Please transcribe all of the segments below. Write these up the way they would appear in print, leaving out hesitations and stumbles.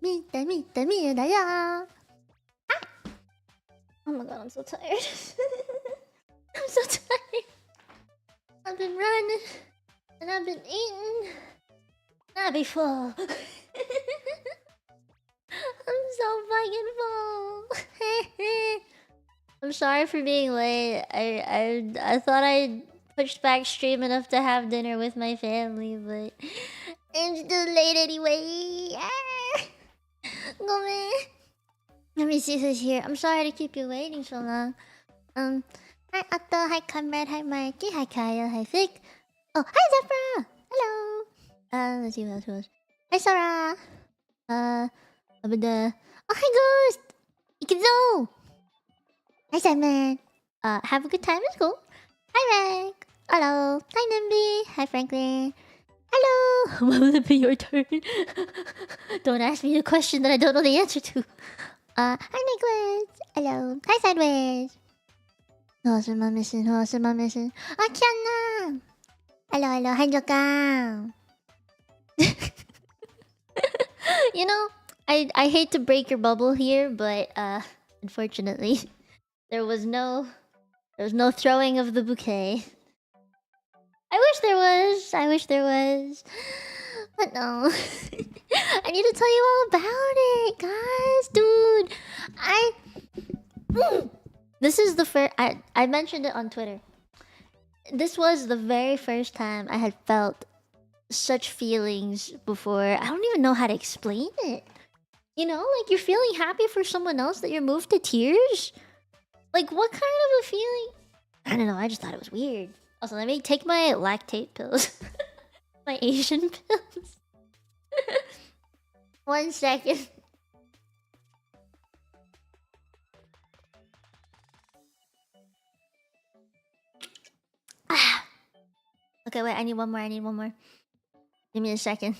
Mite Mite Mite ya. Oh my god, I'm so tired. I'm so tired. I've been running and I've been eating. I'll be full. I'm so fucking full. I'm sorry for being late. I thought I pushed back stream enough to have dinner with my family, but it's too late anyway. Go man. Let me see who's here. I'm sorry to keep you waiting so long. Hi Otto, hi Comrade, hi Mikey, hi Kyle, hi Vic. Oh, hi Zephyr! Hello! Let's see who else. Hi Sarah! Oh, hi Ghost! Ikizo! Hi Simon! Have a good time at school. Hi Rank! Hello! Hi Nimby! Hi Franklin! Hello! When will it be your turn? Don't ask me a question that I don't know the answer to. Hi Nicholas! Hello! Hi Sideways! Who else am I missing? Who else am I missing? Oh, Kiana! Hello, hello, hi Joka! You know, I hate to break your bubble here, but unfortunately, there was no throwing of the bouquet. I wish there was. I wish there was. But no. I need to tell you all about it, guys. Dude, this is the first... I mentioned it on Twitter. This was the very first time I had felt such feelings before. I don't even know how to explain it. You know, like you're feeling happy for someone else that you're moved to tears? Like, what kind of a feeling? I don't know, I just thought it was weird. Also, let me take my lactate pills. My Asian pills. 1 second. Okay, wait, I need one more. Give me a second.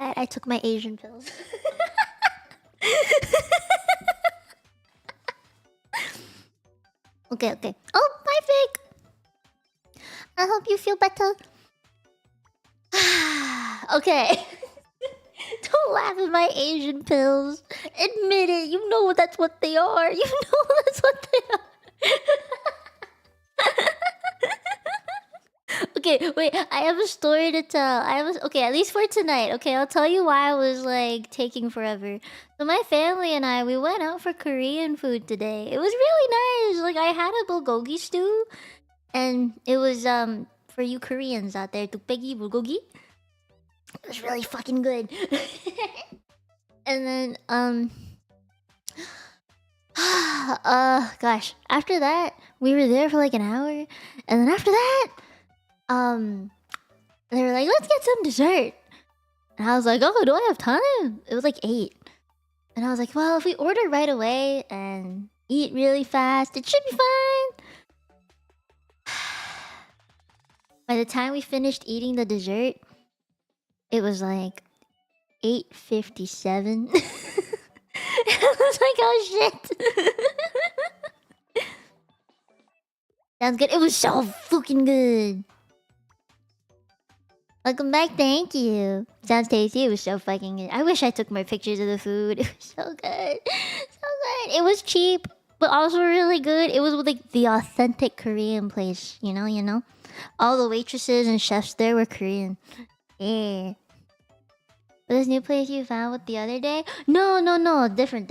I took my Asian pills. Okay, okay. Oh, bye, Fig. I hope you feel better. Okay. Don't laugh at my Asian pills. Admit it. You know that's what they are. You know that's what they are. Okay, wait. I have a story to tell. Okay, at least for tonight. Okay, I'll tell you why I was like taking forever. So my family and I, we went out for Korean food today. It was really nice. Like I had a bulgogi stew, and it was for you Koreans out there, tukbegi bulgogi. It was really fucking good. And then gosh, after that we were there for like an hour, and then after that they were like, let's get some dessert. And I was like, oh, do I have time? It was like 8. And I was like, well, if we order right away and eat really fast, it should be fine. By the time we finished eating the dessert, it was like 8:57. I was like, oh shit. Sounds good. It was so fucking good. Welcome back, thank you. Sounds tasty. It was so fucking good. I wish I took more pictures of the food. It was so good. So good. It was cheap, but also really good. It was like the authentic Korean place, you know? All the waitresses and chefs there were Korean. Yeah. This new place you found with the other day? No. Different.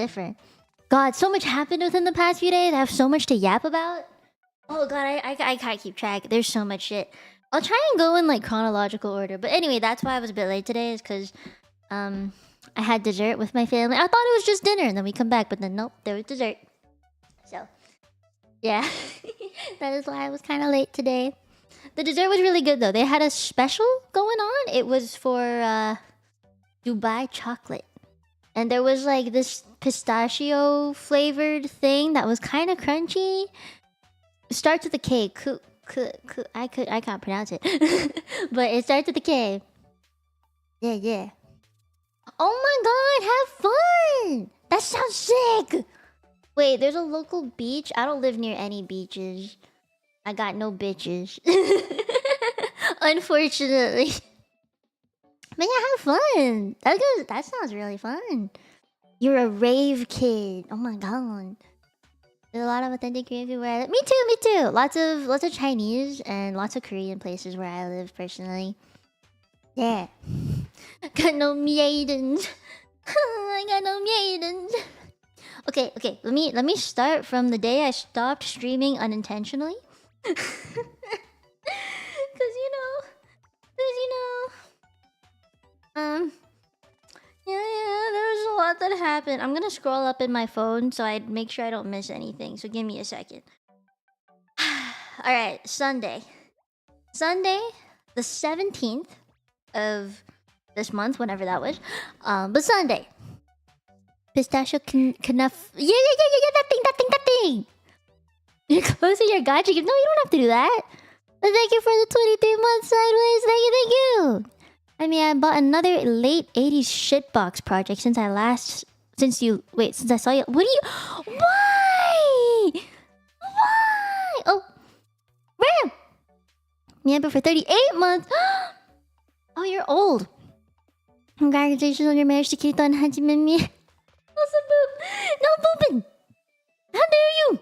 God, so much happened within the past few days. I have so much to yap about. Oh god, I can't keep track. There's so much shit. I'll try and go in like chronological order. But anyway, that's why I was a bit late today, is because I had dessert with my family. I thought it was just dinner and then we come back, but then nope, there was dessert. So yeah. That is why I was kind of late today. The dessert was really good though. They had a special going on. It was for Dubai chocolate. And there was like this pistachio flavored thing that was kind of crunchy. It starts with a K. I can't pronounce it. But it starts with a K. Yeah. Oh my god, have fun! That sounds sick! Wait, there's a local beach? I don't live near any beaches. I got no bitches. Unfortunately. But yeah, have fun. That sounds really fun. You're a rave kid. Oh my god. There's a lot of authentic Korean food where I live. Me too. Lots of Chinese and lots of Korean places where I live personally. Yeah. Got no maidens. I got no maidens. Okay. Let me start from the day I stopped streaming unintentionally. Cause you know. Yeah, there's a lot that happened. I'm gonna scroll up in my phone so I make sure I don't miss anything. So give me a second. Alright, Sunday, the 17th of this month, whenever that was. But Sunday. Pistachio knuff. Yeah, that thing. You're closing your gacha gift. No, you don't have to do that. But thank you for the 23 months sideways. Thank you. I mean, I bought another late 80s shitbox project since I saw you. What do you... Why? Oh. Ram! Miempo for 38 months. Oh, you're old. Congratulations on your marriage to Kirito and Hajime. Also poop. No pooping. How dare you?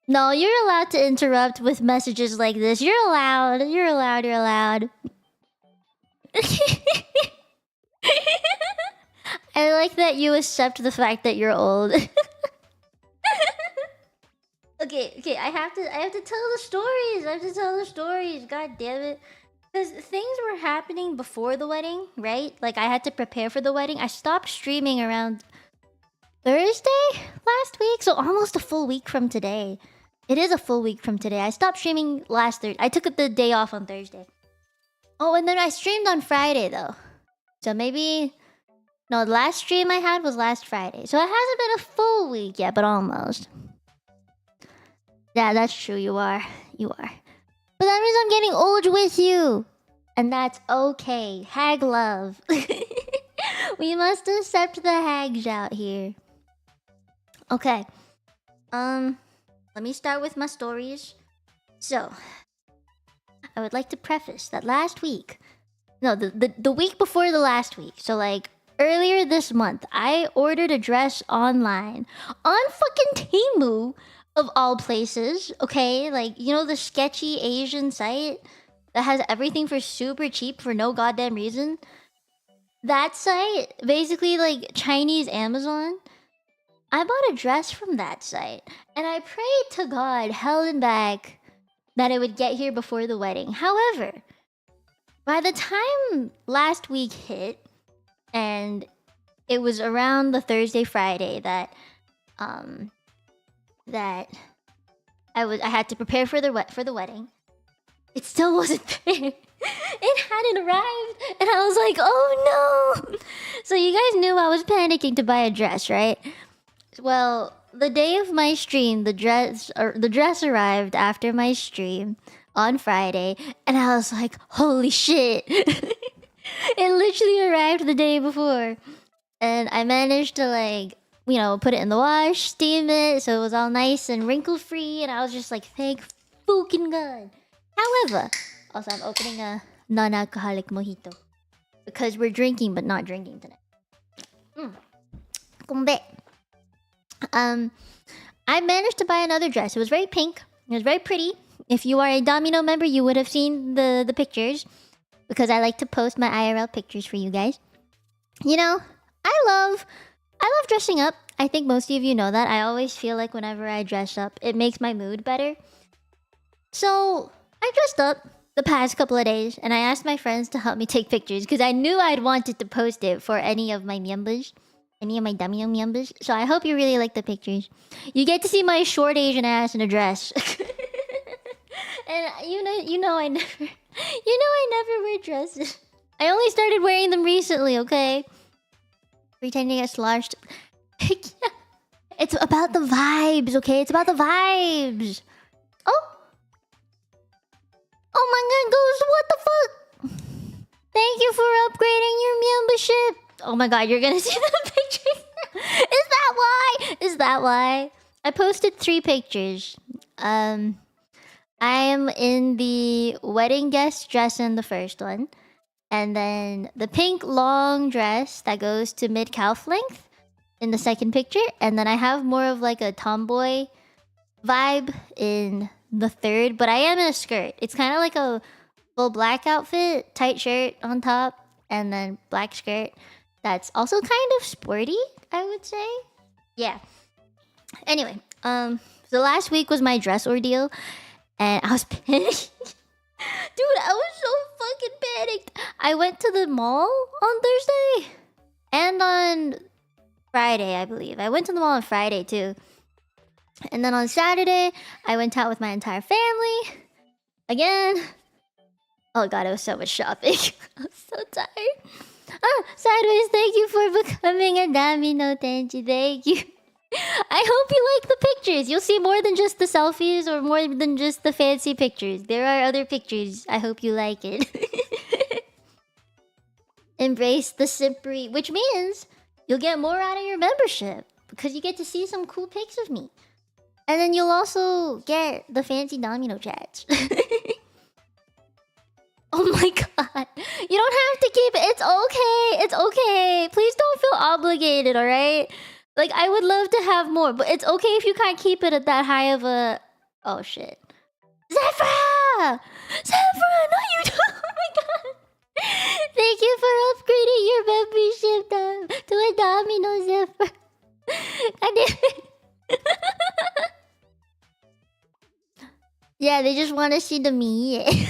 No, you're allowed to interrupt with messages like this. You're allowed. I like that you accept the fact that you're old. Okay, I have to tell the stories. God damn it. Because things were happening before the wedding, right? Like, I had to prepare for the wedding. I stopped streaming around Thursday last week, so almost a full week from today. It is a full week from today. I stopped streaming last Thursday. I took the day off on Thursday. Oh, and then I streamed on Friday, though. So maybe... No, the last stream I had was last Friday. So it hasn't been a full week yet, but almost. Yeah, that's true. You are. But that means I'm getting old with you. And that's okay. Hag love. We must accept the hags out here. Okay. Let me start with my stories. So, I would like to preface that last week, no, the week before the last week, so like earlier this month, I ordered a dress online on fucking Temu, of all places, okay? Like, you know, the sketchy Asian site that has everything for super cheap for no goddamn reason? That site, basically like Chinese Amazon. I bought a dress from that site, and I prayed to God, hell and back, that it would get here before the wedding. However, by the time last week hit, and it was around the Thursday, Friday that that I had to prepare for the wedding. It still wasn't there. It hadn't arrived, and I was like, "Oh no!" So you guys knew I was panicking to buy a dress, right? Well, the day of my stream, the dress arrived after my stream on Friday, and I was like, "Holy shit!" It literally arrived the day before, and I managed to like, you know, put it in the wash, steam it, so it was all nice and wrinkle free, and I was just like, "Thank fucking God." However, also I'm opening a non-alcoholic mojito because we're drinking but not drinking tonight. Kumbe. I managed to buy another dress. It was very pink. It was very pretty. If you are a Domino member, you would have seen the pictures because I like to post my IRL pictures for you guys. You know, I love dressing up. I think most of you know that. I always feel like whenever I dress up, it makes my mood better. So I dressed up the past couple of days, and I asked my friends to help me take pictures because I knew I'd wanted to post it for any of my members. Any of my Domino members. So I hope you really like the pictures. You get to see my short Asian ass in a dress. And you know I never wear dresses. I only started wearing them recently, okay? Pretending I sloshed. It's about the vibes, okay? It's about the vibes. Oh my god, Ghost, what the fuck? Thank you for upgrading your membership. Oh my god, you're gonna see the pictures. Is that why? I posted 3 pictures. I am in the wedding guest dress in the first one. And then the pink long dress that goes to mid-calf length in the second picture. And then I have more of like a tomboy vibe in the third. But I am in a skirt. It's kind of like a full black outfit, tight shirt on top, and then black skirt. That's also kind of sporty, I would say. Yeah. Anyway, so last week was my dress ordeal, and I was panicked. Dude, I was so fucking panicked. I went to the mall on Thursday and on Friday, I believe. I went to the mall on Friday too. And then on Saturday, I went out with my entire family. Again. Oh god, it was so much shopping. I was so tired. Sideways, thank you for becoming a Domino. Thank you. I hope you like the pictures. You'll see more than just the selfies or more than just the fancy pictures. There are other pictures. I hope you like it. Embrace the simpery, which means you'll get more out of your membership because you get to see some cool pics of me. And then you'll also get the fancy Domino chats. Oh my god. You don't have to keep it. It's okay. It's okay. Please don't feel obligated, alright? Like, I would love to have more, but it's okay if you can't keep it at that high of a... Oh, shit. Zephyr! Zephyr! No, you don't! Oh my god! Thank you for upgrading your membership to a Domino, Zephyr. God damn it. Yeah, they just want to see the me.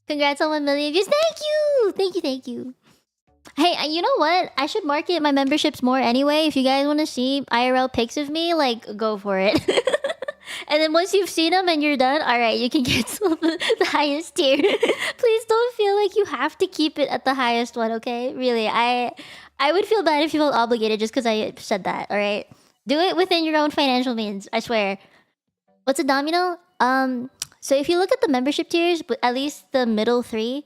Congrats on 1 million views. Thank you. Hey, you know what? I should market my memberships more anyway. If you guys want to see IRL pics of me, like, go for it. And then once you've seen them and you're done, alright, you can cancel the highest tier. Please don't feel like you have to keep it at the highest one, okay? Really, I would feel bad if you felt obligated just because I said that, alright? Do it within your own financial means, I swear. What's a Domino? So if you look at the membership tiers, but at least the middle 3,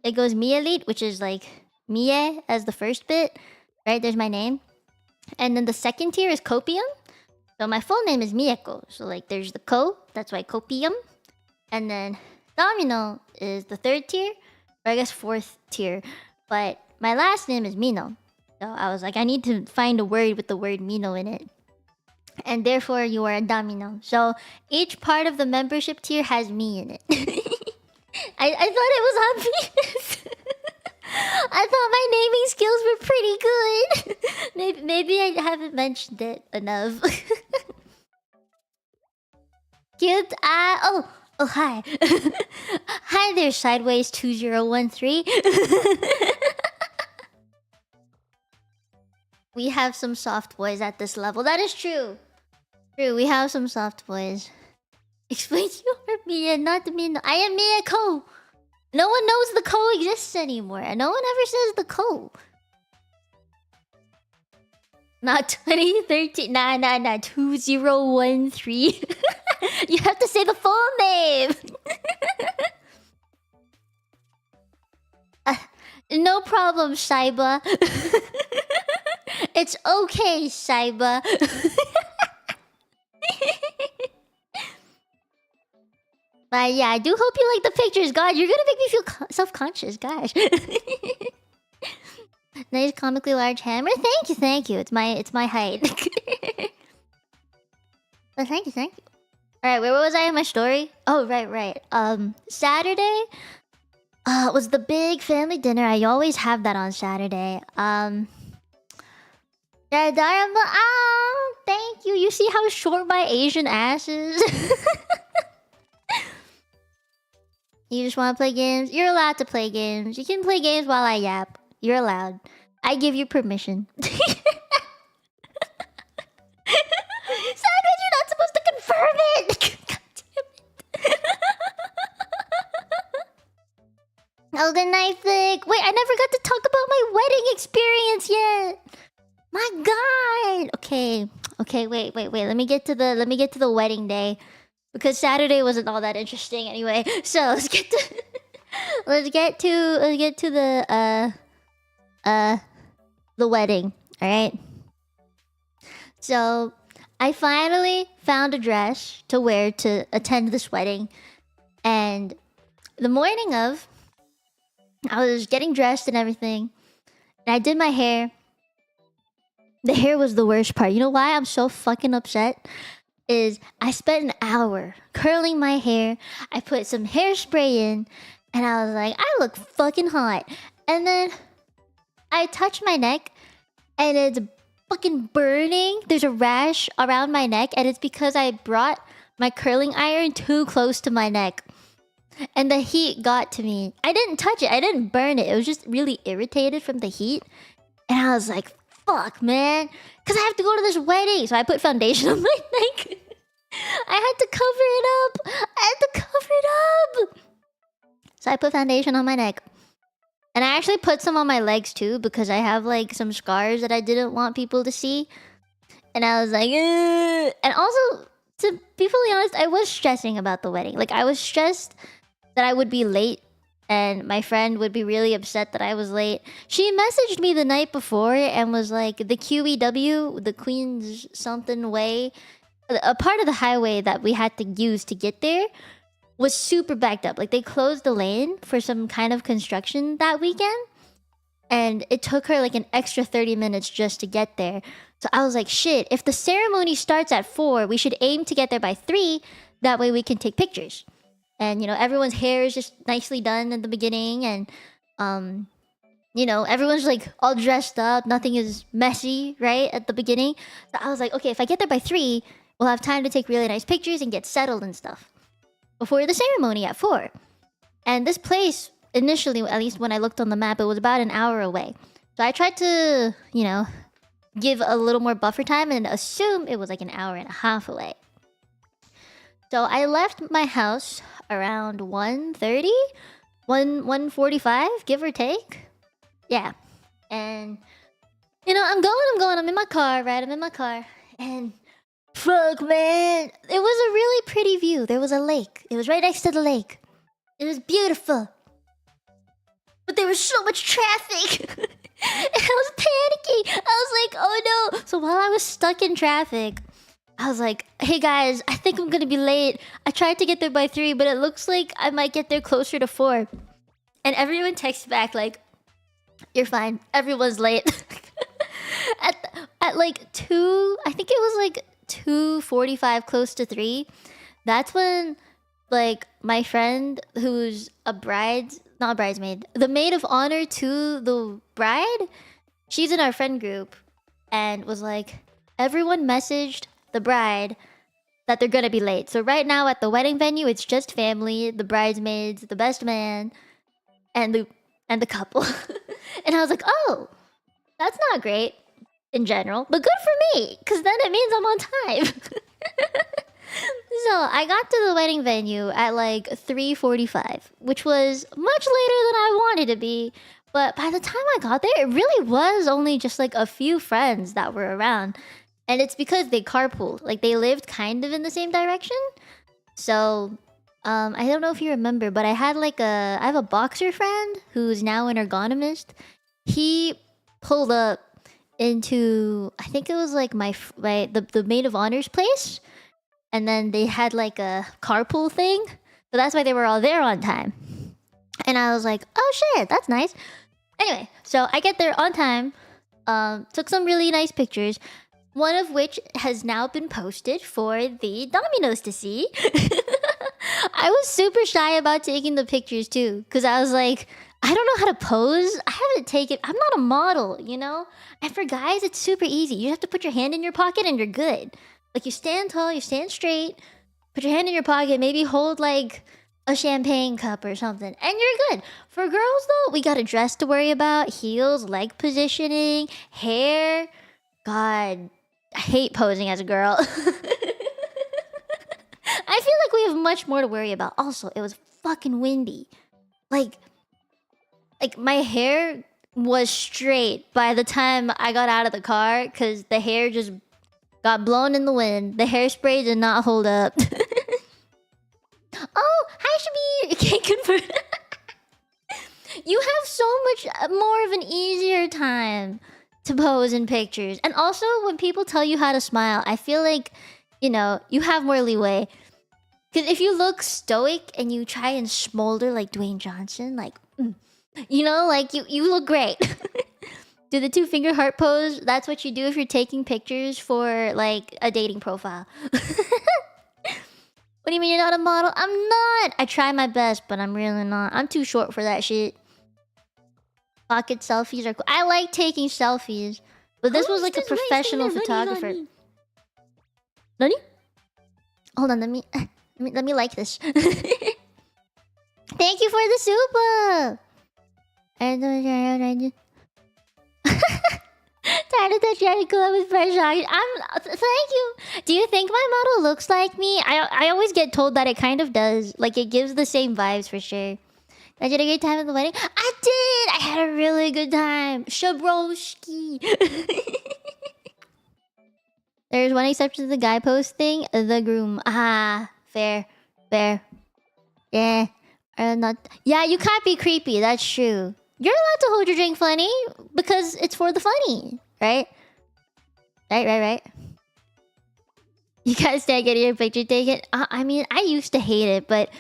it goes Mie Elite, which is like Mie as the first bit, right? There's my name. And then the second tier is Copium. So my full name is Mieko. So like there's the Ko, that's why Copium. And then Domino is the third tier, or I guess fourth tier. But my last name is Mino. So I was like, I need to find a word with the word Mino in it. And therefore you are a Domino. So each part of the membership tier has me in it. I thought it was obvious. I thought my naming skills were pretty good. Maybe I haven't mentioned it enough. Cute. Oh, hi. Hi there, Sideways 2013. We have some soft boys at this level. That is true. True, we have some soft boys. Explain you are Mia, not Mino. I am Mieko. No one knows the Ko exists anymore. No one ever says the Ko. Not 2013. Nah. 2013. You have to say the full name. No problem, Saiba. It's okay, Saiba. But yeah, I do hope you like the pictures. God, you're gonna make me feel self-conscious, gosh. Nice comically large hammer. Thank you. It's my height. But thank you. Alright, where was I in my story? Oh, right. Saturday was the big family dinner. I always have that on Saturday. Yeah, Dharma. Oh, thank you. You see how short my Asian ass is? You just want to play games? You're allowed to play games. You can play games while I yap. You're allowed. I give you permission. Simon, you're not supposed to confirm it! God damn it. Oh, good night, Vic. Wait, I never got to talk about my wedding experience yet. My God. Okay, wait. Let me get to the wedding day. Because Saturday wasn't all that interesting anyway. So let's get to the wedding. Alright. So I finally found a dress to wear to attend this wedding. And the morning of, I was getting dressed and everything. And I did my hair. The hair was the worst part. You know why I'm so fucking upset? Is I spent an hour curling my hair. I put some hairspray in, and I was like, I look fucking hot. And then I touched my neck, and it's fucking burning. There's a rash around my neck, and it's because I brought my curling iron too close to my neck. And the heat got to me. I didn't touch it. I didn't burn it. It was just really irritated from the heat. And I was like, fuck, man. Because I have to go to this wedding. So I put foundation on my neck. I had to cover it up. So I put foundation on my neck. And I actually put some on my legs too. Because I have like some scars that I didn't want people to see. And I was like, ugh. And also, to be fully honest, I was stressing about the wedding. Like, I was stressed that I would be late. And my friend would be really upset that I was late. She messaged me the night before and was like, the QEW, the Queen's something way, a part of the highway that we had to use to get there was super backed up. Like, they closed the lane for some kind of construction that weekend. And it took her like an extra 30 minutes just to get there. So I was like, shit, if the ceremony starts at 4, we should aim to get there by 3. That way we can take pictures. And, you know, everyone's hair is just nicely done in the beginning. And, you know, everyone's like all dressed up. Nothing is messy, right? At the beginning. So I was like, okay, if I get there by 3, we'll have time to take really nice pictures and get settled and stuff. Before the ceremony at 4. And this place, initially, at least when I looked on the map, it was about an hour away. So I tried to, you know, give a little more buffer time and assume it was like an hour and a half away. So I left my house around 1:30, 1:45, give or take. Yeah. And, you know, I'm going. I'm in my car, right? I'm in my car. And, fuck, man. It was a really pretty view. There was a lake. It was right next to the lake. It was beautiful. but there was so much traffic. And I was panicking. I was like, oh no. So while I was stuck in traffic, I was like, hey guys, I think I'm gonna be late. I tried to get there by 3, but it looks like I might get there closer to 4. And everyone texts back like, you're fine. Everyone's late. at like 2, I think it was like 2:45, close to 3. That's when like my friend who's a not a bridesmaid, the maid of honor to the bride, she's in our friend group and was like, everyone messaged the bride that they're gonna be late. So right now at the wedding venue, it's just family, the bridesmaids, the best man, and the couple. And I was like, oh, that's not great in general, but good for me, because then it means I'm on time. So I got to the wedding venue at like 3:45, which was much later than I wanted to be. But by the time I got there, it really was only just like a few friends that were around. And it's because they carpooled. Like they lived kind of in the same direction. So I don't know if you remember, but I have a boxer friend who's now an ergonomist. He pulled up into, I think it was like the maid of honor's place. And then they had like a carpool thing. So that's why they were all there on time. And I was like, oh shit, that's nice. Anyway, so I get there on time. Took some really nice pictures. One of which has now been posted for the Dominos to see. I was super shy about taking the pictures too. Because I was like, I don't know how to pose. I haven't taken... I'm not a model, you know? And for guys, it's super easy. You have to put your hand in your pocket and you're good. Like, you stand tall, you stand straight, put your hand in your pocket, maybe hold, like, a champagne cup or something, and you're good. For girls, though, we got a dress to worry about, heels, leg positioning, hair. God, I hate posing as a girl. I feel like we have much more to worry about. Also, it was fucking windy. Like my hair was straight by the time I got out of the car, because the hair just... got blown in the wind. The hairspray did not hold up. Oh, hi Shabir! Can't confirm. You have so much more of an easier time to pose in pictures. And also, when people tell you how to smile, I feel like, you know, you have more leeway. Because if you look stoic and you try and smolder like Dwayne Johnson, like, you know, like you look great. Do the 2-finger heart pose. That's what you do if you're taking pictures for, like, a dating profile. What do you mean you're not a model? I'm not! I try my best, but I'm really not. I'm too short for that shit. Pocket selfies are cool. I like taking selfies. But this was like a professional photographer. Nani? Hold on, let me like this. Thank you for the super! Tired of touching any club with fresh eyes. Thank you. Do you think my model looks like me? I always get told that it kind of does. Like, it gives the same vibes for sure. Did you have a good time at the wedding? I did! I had a really good time. Shabroski. There's one exception to the guy post thing. The groom. Ah, fair. Yeah. Not... Yeah, you can't be creepy. That's true. You're allowed to hold your drink funny because it's for the funny, right? Right. You guys start getting your picture taken. I mean, I used to hate it, but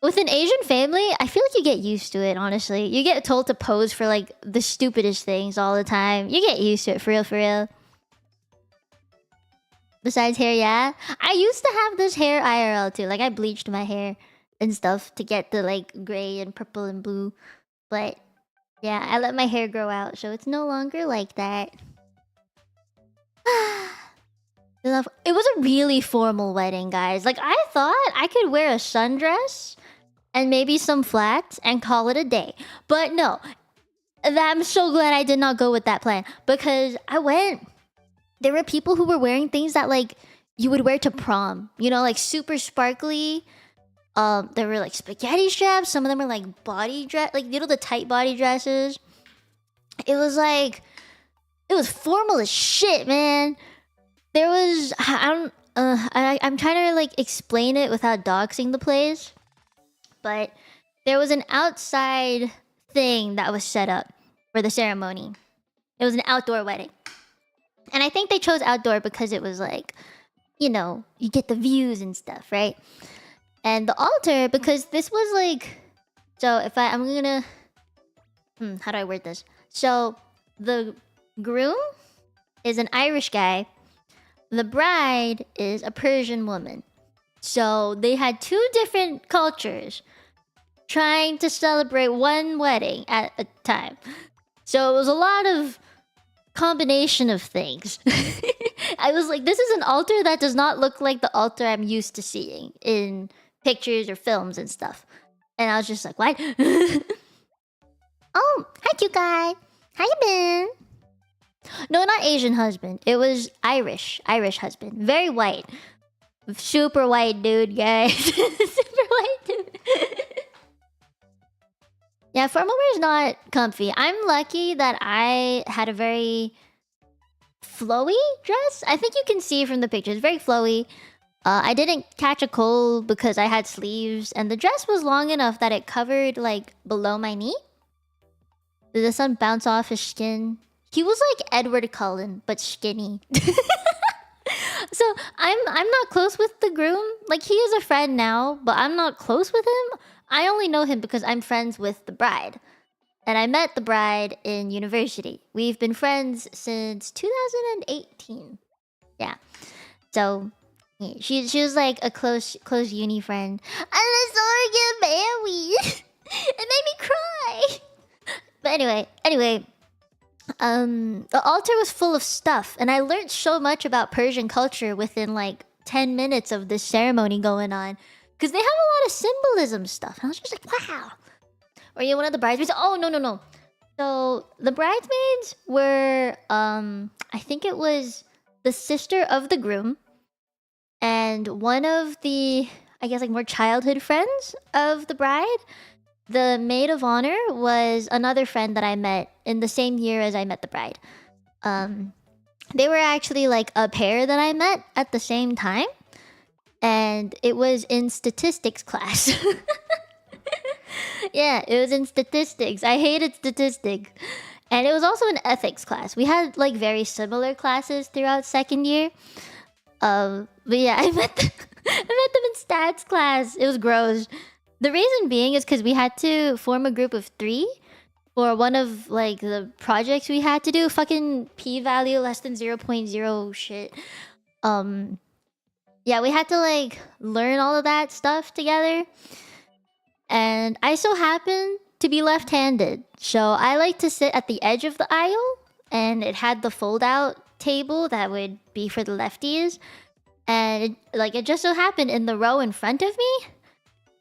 with an Asian family, I feel like you get used to it, honestly. You get told to pose for, like, the stupidest things all the time. You get used to it, for real. Besides hair, yeah. I used to have this hair IRL, too. Like, I bleached my hair and stuff to get the, like, gray and purple and blue. But... yeah, I let my hair grow out, so it's no longer like that. It was a really formal wedding, guys. Like, I thought I could wear a sundress and maybe some flats and call it a day. But no, I'm so glad I did not go with that plan. Because I went... there were people who were wearing things that, like, you would wear to prom. You know, like, super sparkly... there were like spaghetti straps. Some of them were like body dress, like, you know, the tight body dresses. It was like, it was formal as shit, man. There was, I'm trying to like explain it without doxing the place, but there was an outside thing that was set up for the ceremony. It was an outdoor wedding. And I think they chose outdoor because it was like, you know, you get the views and stuff, right? And the altar, because this was like... So if I'm gonna... how do I word this? So the groom is an Irish guy. The bride is a Persian woman. So they had two different cultures trying to celebrate one wedding at a time. So it was a lot of combination of things. I was like, this is an altar that does not look like the altar I'm used to seeing in pictures or films and stuff. And I was just like, what? Oh, hi, cute guy. How you been? No, not Asian husband. It was Irish husband. Very white. Super white dude, guys. Super white dude. Yeah, formal wear is not comfy. I'm lucky that I had a very flowy dress. I think you can see from the pictures. Very flowy. I didn't catch a cold because I had sleeves. And the dress was long enough that it covered, like, below my knee. Did the sun bounce off his skin? He was like Edward Cullen, but skinny. So I'm not close with the groom. Like, he is a friend now, but I'm not close with him. I only know him because I'm friends with the bride. And I met the bride in university. We've been friends since 2018. Yeah. So yeah, she was like a close uni friend. And I saw her get married. It made me cry. But anyway, the altar was full of stuff, and I learned so much about Persian culture within like 10 minutes of this ceremony going on, because they have a lot of symbolism stuff. And I was just like, wow. Were you one of the bridesmaids? Oh, no. So the bridesmaids were, I think it was the sister of the groom, and one of the, I guess, like more childhood friends of the bride. The maid of honor was another friend that I met in the same year as I met the bride. They were actually like a pair that I met at the same time. And it was in statistics class. Yeah, it was in statistics. I hated statistics. And it was also an ethics class. We had like very similar classes throughout second year. But yeah, I met them in stats class. It was gross. The reason being is because we had to form a group of 3 for one of like the projects we had to do. Fucking p-value less than 0.0 shit. Yeah, we had to like learn all of that stuff together. And I so happened to be left-handed. So I like to sit at the edge of the aisle. And it had the fold-out table that would be for the lefties. And it just so happened in the row in front of me,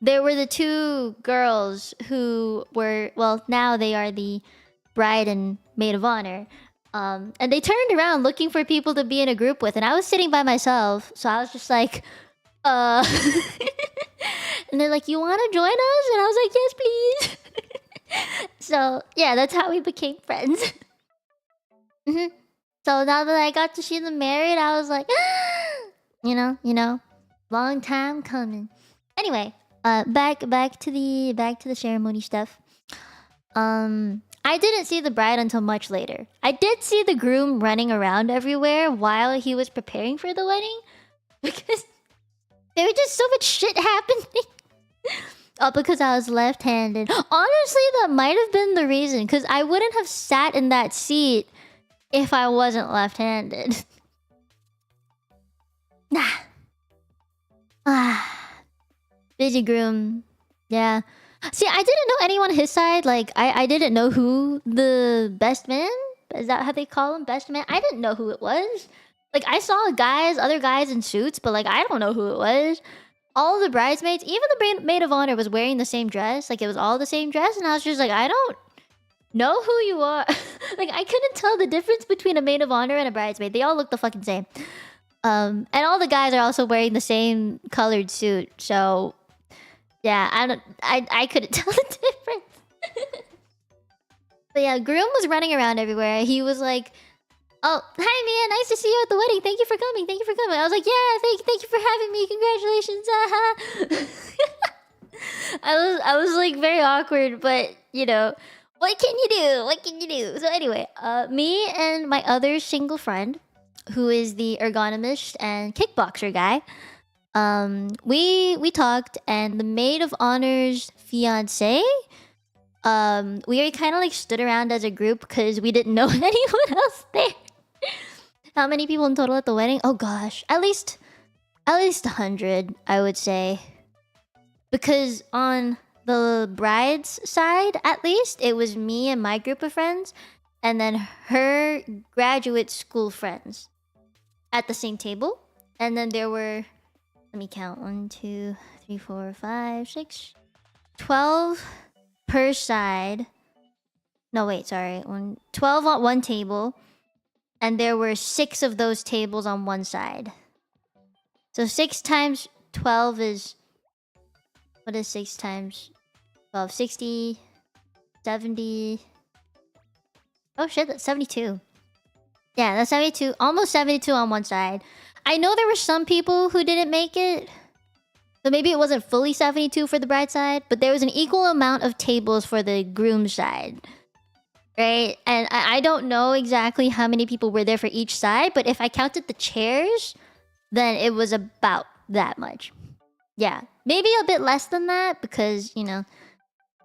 there were the 2 girls who were, well, now they are the bride and maid of honor. And they turned around looking for people to be in a group with. And I was sitting by myself. So I was just like, And they're like, you want to join us? And I was like, yes, please. So, yeah, that's how we became friends. So now that I got to see them married, I was like, you know, long time coming. Anyway. Back to the ceremony stuff. I didn't see the bride until much later. I did see the groom running around everywhere while he was preparing for the wedding, because there was just so much shit happening. Oh, because I was left-handed. Honestly, that might have been the reason, because I wouldn't have sat in that seat if I wasn't left-handed. Busy groom. Yeah. See, I didn't know anyone on his side. Like, I didn't know who the best man... Is that how they call him? Best man? I didn't know who it was. Like, I saw other guys in suits, but, like, I don't know who it was. All the bridesmaids, even the maid of honor was wearing the same dress. Like, it was all the same dress. And I was just like, I don't know who you are. Like, I couldn't tell the difference between a maid of honor and a bridesmaid. They all look the fucking same. And all the guys are also wearing the same colored suit. So... yeah, I couldn't tell the difference. But yeah, groom was running around everywhere. He was like, oh, hi man, nice to see you at the wedding. Thank you for coming. I was like, yeah, thank you for having me. Congratulations. I was like very awkward, but you know, what can you do? What can you do? So anyway, me and my other single friend, who is the ergonomist and kickboxer guy, we talked, and the maid of honor's fiance, we kind of like stood around as a group because we didn't know anyone else there. How many people in total at the wedding? Oh gosh, at least 100, I would say. Because on the bride's side, at least, it was me and my group of friends, and then her graduate school friends at the same table. And then there were, let me count, 1, 2, 3, 4, 5, 6, 12 per side. No, wait, sorry. 12 on one table. And there were 6 of those tables on one side. So 6 times 12 is... What is 6 times 12? 60, 70... Oh shit, that's 72. Yeah, that's 72. Almost 72 on one side. I know there were some people who didn't make it. So maybe it wasn't fully 72 for the bride side, but there was an equal amount of tables for the groom side. Right? And I don't know exactly how many people were there for each side, but if I counted the chairs, then it was about that much. Yeah. Maybe a bit less than that because, you know...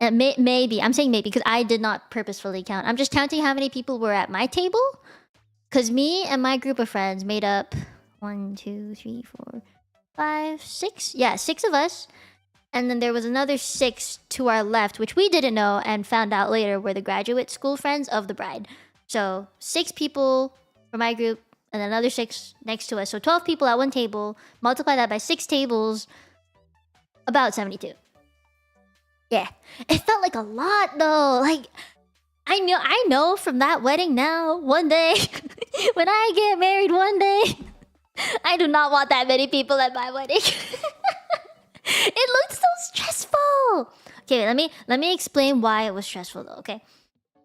maybe. I'm saying maybe because I did not purposefully count. I'm just counting how many people were at my table. Because me and my group of friends made up 1, 2, 3, 4, 5, 6. Yeah, 6 of us. And then there was another 6 to our left, which we didn't know and found out later were the graduate school friends of the bride. So 6 people for my group and another 6 next to us. So 12 people at one table. Multiply that by 6 tables. About 72. Yeah. It felt like a lot though. Like, I know from that wedding now, one day, when I get married one day, I do not want that many people at my wedding. It looked so stressful. Okay, let me explain why it was stressful though, okay?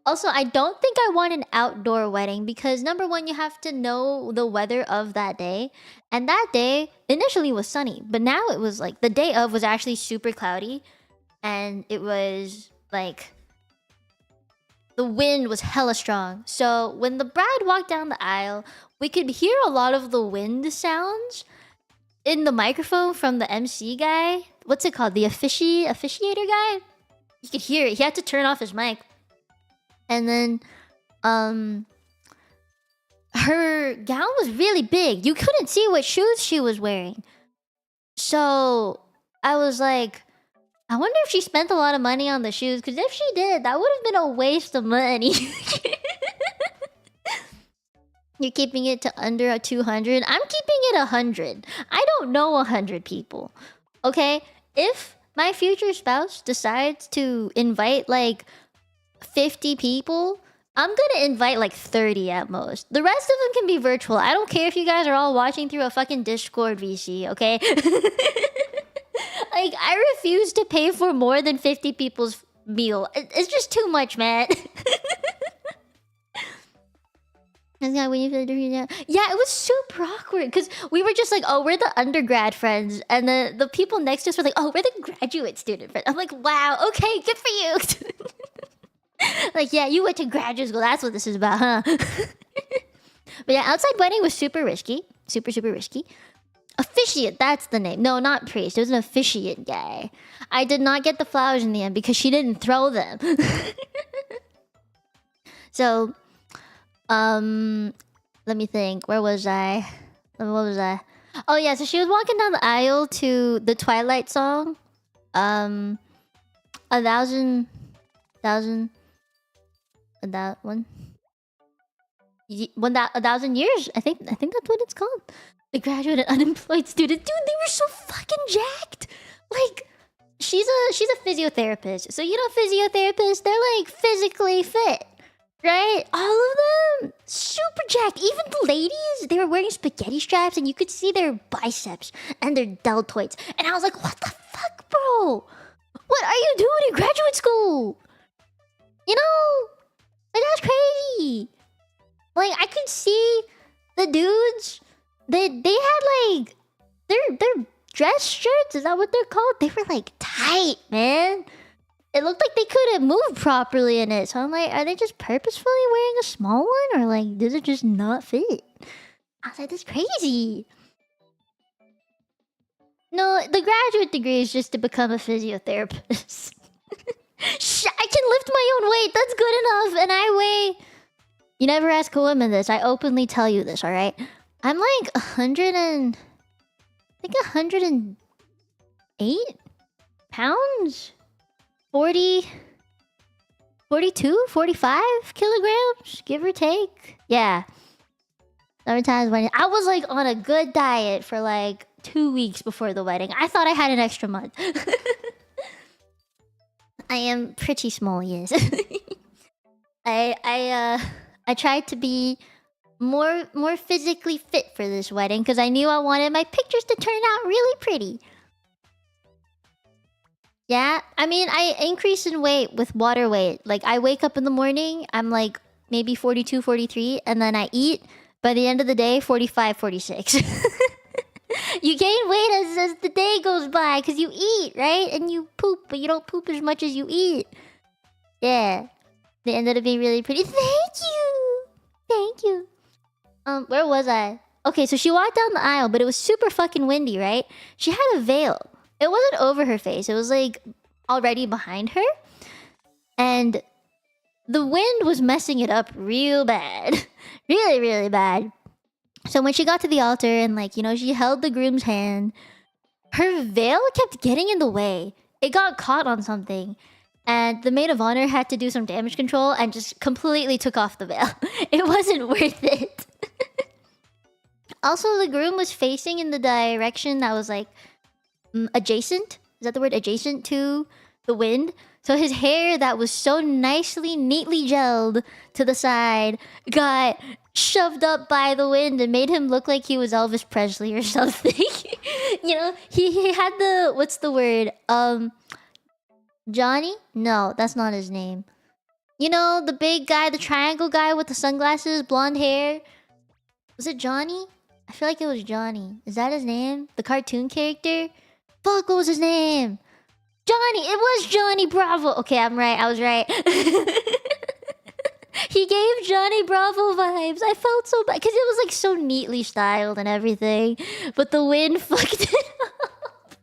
Also, I don't think I want an outdoor wedding because number one, you have to know the weather of that day. And that day initially was sunny, but now it was like the day of was actually super cloudy. And it was like the wind was hella strong. So when the bride walked down the aisle, we could hear a lot of the wind sounds in the microphone from the MC guy. What's it called? The officiator guy? You could hear it. He had to turn off his mic. And then her gown was really big. You couldn't see what shoes she was wearing. So I was like, I wonder if she spent a lot of money on the shoes, because if she did, that would have been a waste of money. You're keeping it to under 200. I'm keeping it 100. I don't know 100 people. Okay? If my future spouse decides to invite like 50 people, I'm gonna invite like 30 at most. The rest of them can be virtual. I don't care if you guys are all watching through a fucking Discord VC, okay? Like, I refuse to pay for more than 50 people's meal. It's just too much, man. Yeah, it was super awkward because we were just like, oh, we're the undergrad friends, and the people next to us were like, oh, we're the graduate student friends. I'm like, wow, okay, good for you. Like, yeah, you went to graduate school. That's what this is about, huh? But yeah, outside wedding was super risky, super risky. Officiant, that's the name. No, not priest. It was an officiant guy. I did not get the flowers in the end because she didn't throw them. So, let me think. Where was I? What was I? Oh yeah, so she was walking down the aisle to the Twilight song. A thousand years. I think that's what it's called. The graduate and unemployed student. Dude, they were so fucking jacked. Like, she's a physiotherapist. So you know physiotherapists, they're like physically fit. Right? All of them super jacked. Even the ladies, they were wearing spaghetti straps and you could see their biceps and their deltoids. And I was like, what the fuck, bro? What are you doing in graduate school? You know? Like, that's crazy. Like, I could see the dudes, they had like their dress shirts, is that what they're called? They were like tight, man. it looked like they couldn't move properly in it. So I'm like, are they just purposefully wearing a small one, or like, does it just not fit? I was like, that's crazy. No, the graduate degree is just to become a physiotherapist. I can lift my own weight. That's good enough. And I weigh... You never ask a woman this. I openly tell you this, alright? I'm like 100 and... I think 108 pounds? 40... 42? 45 kilograms? Give or take? Yeah. Sometimes when... I was like on a good diet for like 2 weeks before the wedding. I thought I had an extra month. I am pretty small, yes. I tried to be more physically fit for this wedding because I knew I wanted my pictures to turn out really pretty. Yeah, I mean, I increase in weight with water weight. Like, I wake up in the morning, I'm like maybe 42, 43, and then I eat. By the end of the day, 45, 46. You gain weight as the day goes by because you eat, right? And you poop, but you don't poop as much as you eat. Yeah. They ended up being really pretty. Thank you! Thank you. Where was I? Okay, so she walked down the aisle, but it was super fucking windy, right? She had a veil. It wasn't over her face. It was like already behind her. And the wind was messing it up real bad. Really, really bad. So when she got to the altar and like, you know, she held the groom's hand, her veil kept getting in the way. It got caught on something. And the maid of honor had to do some damage control and just completely took off the veil. It wasn't worth it. Also, the groom was facing in the direction that was like adjacent. Is that the word? Adjacent to the wind. So his hair that was so nicely, neatly gelled to the side got shoved up by the wind and made him look like he was Elvis Presley or something. You know, he had the... What's the word? Johnny? No, that's not his name. You know, the big guy, the triangle guy with the sunglasses, blonde hair. Was it Johnny? I feel like it was Johnny. Is that his name? The cartoon character? Fuck, what was his name? Johnny! It was Johnny Bravo! Okay, I'm right. I was right. He gave Johnny Bravo vibes. I felt so bad. Because it was like so neatly styled and everything. But the wind fucked it up.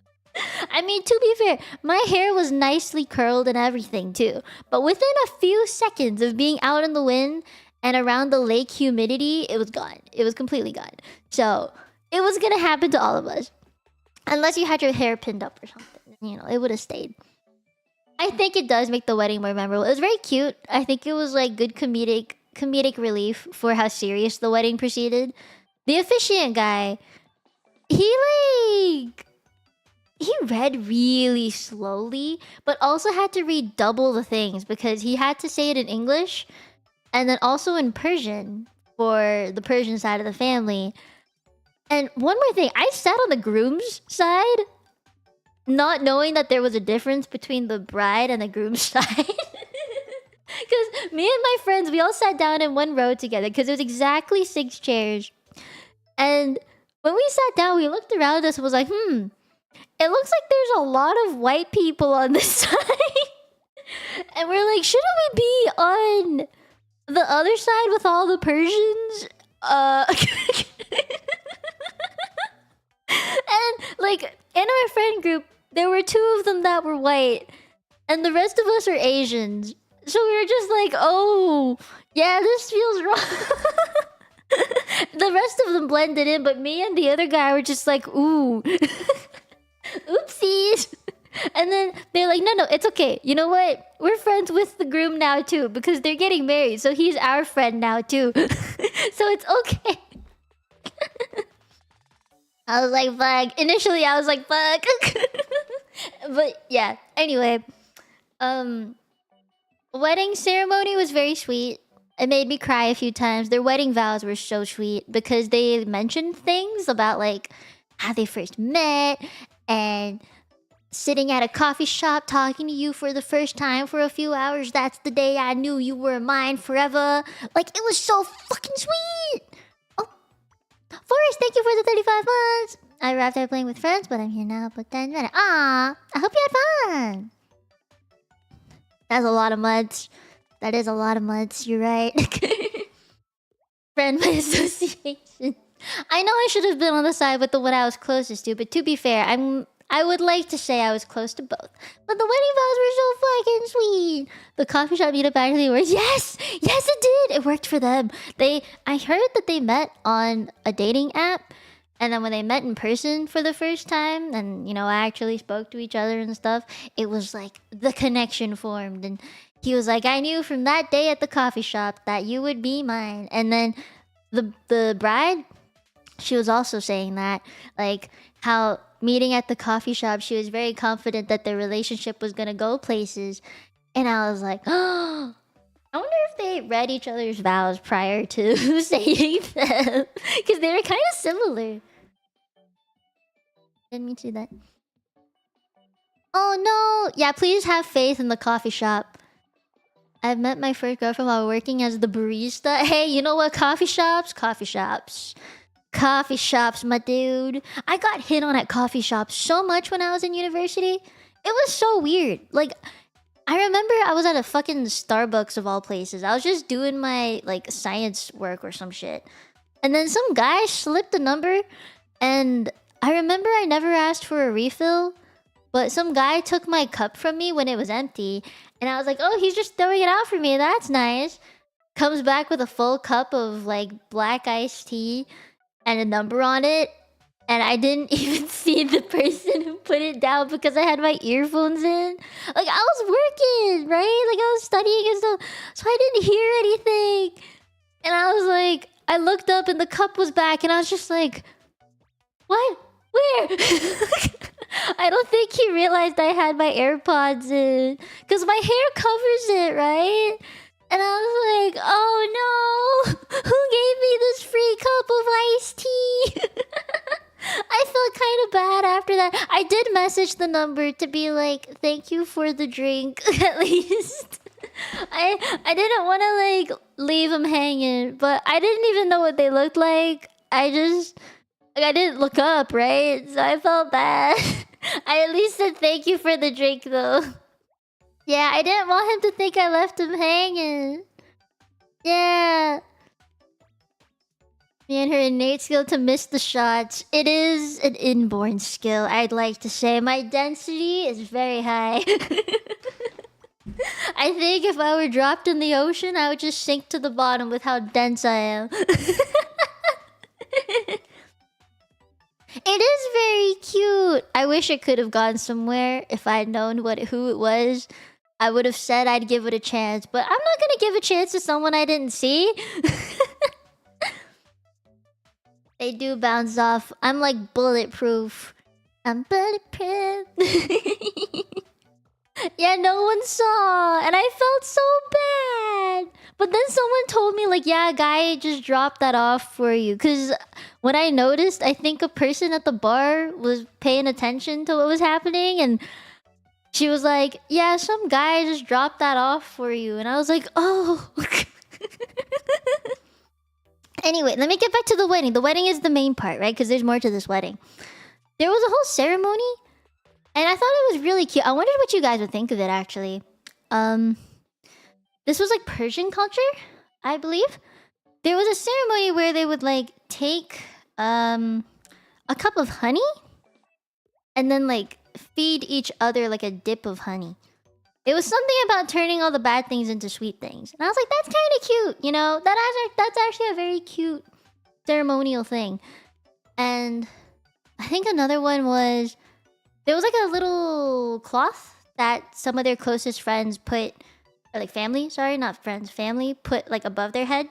I mean, to be fair, my hair was nicely curled and everything too. But within a few seconds of being out in the wind and around the lake humidity, it was gone. It was completely gone. So, it was gonna happen to all of us. Unless you had your hair pinned up or something. You know, it would have stayed. I think it does make the wedding more memorable. It was very cute. I think it was like good comedic relief for how serious the wedding proceeded. The officiant guy, he read really slowly, but also had to read double the things because he had to say it in English and then also in Persian for the Persian side of the family. And one more thing, I sat on the groom's side, not knowing that there was a difference between the bride and the groom's side. Because me and my friends, we all sat down in one row together because it was exactly 6 chairs. And when we sat down, we looked around us and was like, it looks like there's a lot of white people on this side. And we're like, shouldn't we be on the other side with all the Persians? And like in our friend group, there were 2 of them that were white, and the rest of us are Asians. So we were just like, oh, yeah, this feels wrong. The rest of them blended in, but me and the other guy were just like, ooh. Oopsies. And then they're like, no, it's okay. You know what? We're friends with the groom now too, because they're getting married, so he's our friend now too. So it's okay. I was like, fuck. Initially, I was like, fuck. But yeah, anyway. Wedding ceremony was very sweet. It made me cry a few times. Their wedding vows were so sweet because they mentioned things about like how they first met and sitting at a coffee shop talking to you for the first time for a few hours. That's the day I knew you were mine forever. Like, it was so fucking sweet. Oh, Forrest, thank you for the 35 months. I arrived there playing with friends, but I'm here now. But then, ah, I hope you had fun. That's a lot of muds. That is a lot of muds. You're right. Friend by association. I know I should have been on the side with the one I was closest to, but to be fair, I would like to say I was close to both. But the wedding vows were so fucking sweet. The coffee shop meetup actually worked. Yes, yes, it did. It worked for them. I heard that they met on a dating app, and then when they met in person for the first time, and you know, actually spoke to each other and stuff, it was like the connection formed, and he was like, I knew from that day at the coffee shop that you would be mine. And then the bride, she was also saying that, like, how meeting at the coffee shop, she was very confident that their relationship was gonna go places. And I was like, oh, I wonder if they read each other's vows prior to saying them. Because they were kind of similar. Didn't mean to do that. Oh no! Yeah, please have faith in the coffee shop. I've met my first girlfriend while working as the barista. Hey, you know what? Coffee shops? Coffee shops. Coffee shops, my dude. I got hit on at coffee shops so much when I was in university. It was so weird. Like, I remember I was at a fucking Starbucks of all places. I was just doing my, like, science work or some shit. And then some guy slipped a number. And I remember I never asked for a refill. But some guy took my cup from me when it was empty. And I was like, oh, he's just throwing it out for me. That's nice. Comes back with a full cup of, like, black iced tea and a number on it. And I didn't even see the person who put it down because I had my earphones in. Like, I was working, right? Like, I was studying and stuff. So I didn't hear anything. And I was like, I looked up and the cup was back. And I was just like, what? Where? I don't think he realized I had my AirPods in. Because my hair covers it, right? And I was like, oh no! Who gave me this free cup of iced tea? I felt kind of bad after that. I did message the number to be like, thank you for the drink, at least. I didn't want to, like, leave them hanging. But I didn't even know what they looked like. I didn't look up, right? So I felt bad. I at least said thank you for the drink, though. Yeah, I didn't want him to think I left him hanging. Yeah. Me and her innate skill to miss the shots. It is an inborn skill, I'd like to say. My density is very high. I think if I were dropped in the ocean, I would just sink to the bottom with how dense I am. It is very cute. I wish it could have gone somewhere. If I'd known who it was, I would have said I'd give it a chance. But I'm not gonna give a chance to someone I didn't see. They do bounce off. I'm like bulletproof. I'm bulletproof. Yeah, no one saw. And I felt so bad. But then someone told me, like, yeah, a guy just dropped that off for you. Because when I noticed, I think a person at the bar was paying attention to what was happening. And she was like, yeah, some guy just dropped that off for you. And I was like, oh. Anyway, let me get back to the wedding. The wedding is the main part, right? Because there's more to this wedding. There was a whole ceremony. And I thought it was really cute. I wondered what you guys would think of it, actually. This was like Persian culture, I believe. There was a ceremony where they would like take a cup of honey and then like feed each other like a dip of honey. It was something about turning all the bad things into sweet things. And I was like, that's kind of cute, you know? That's actually a very cute ceremonial thing. And I think another one was... There was like a little cloth that some of their closest friends put, or like family, sorry, not friends, family, put like above their head.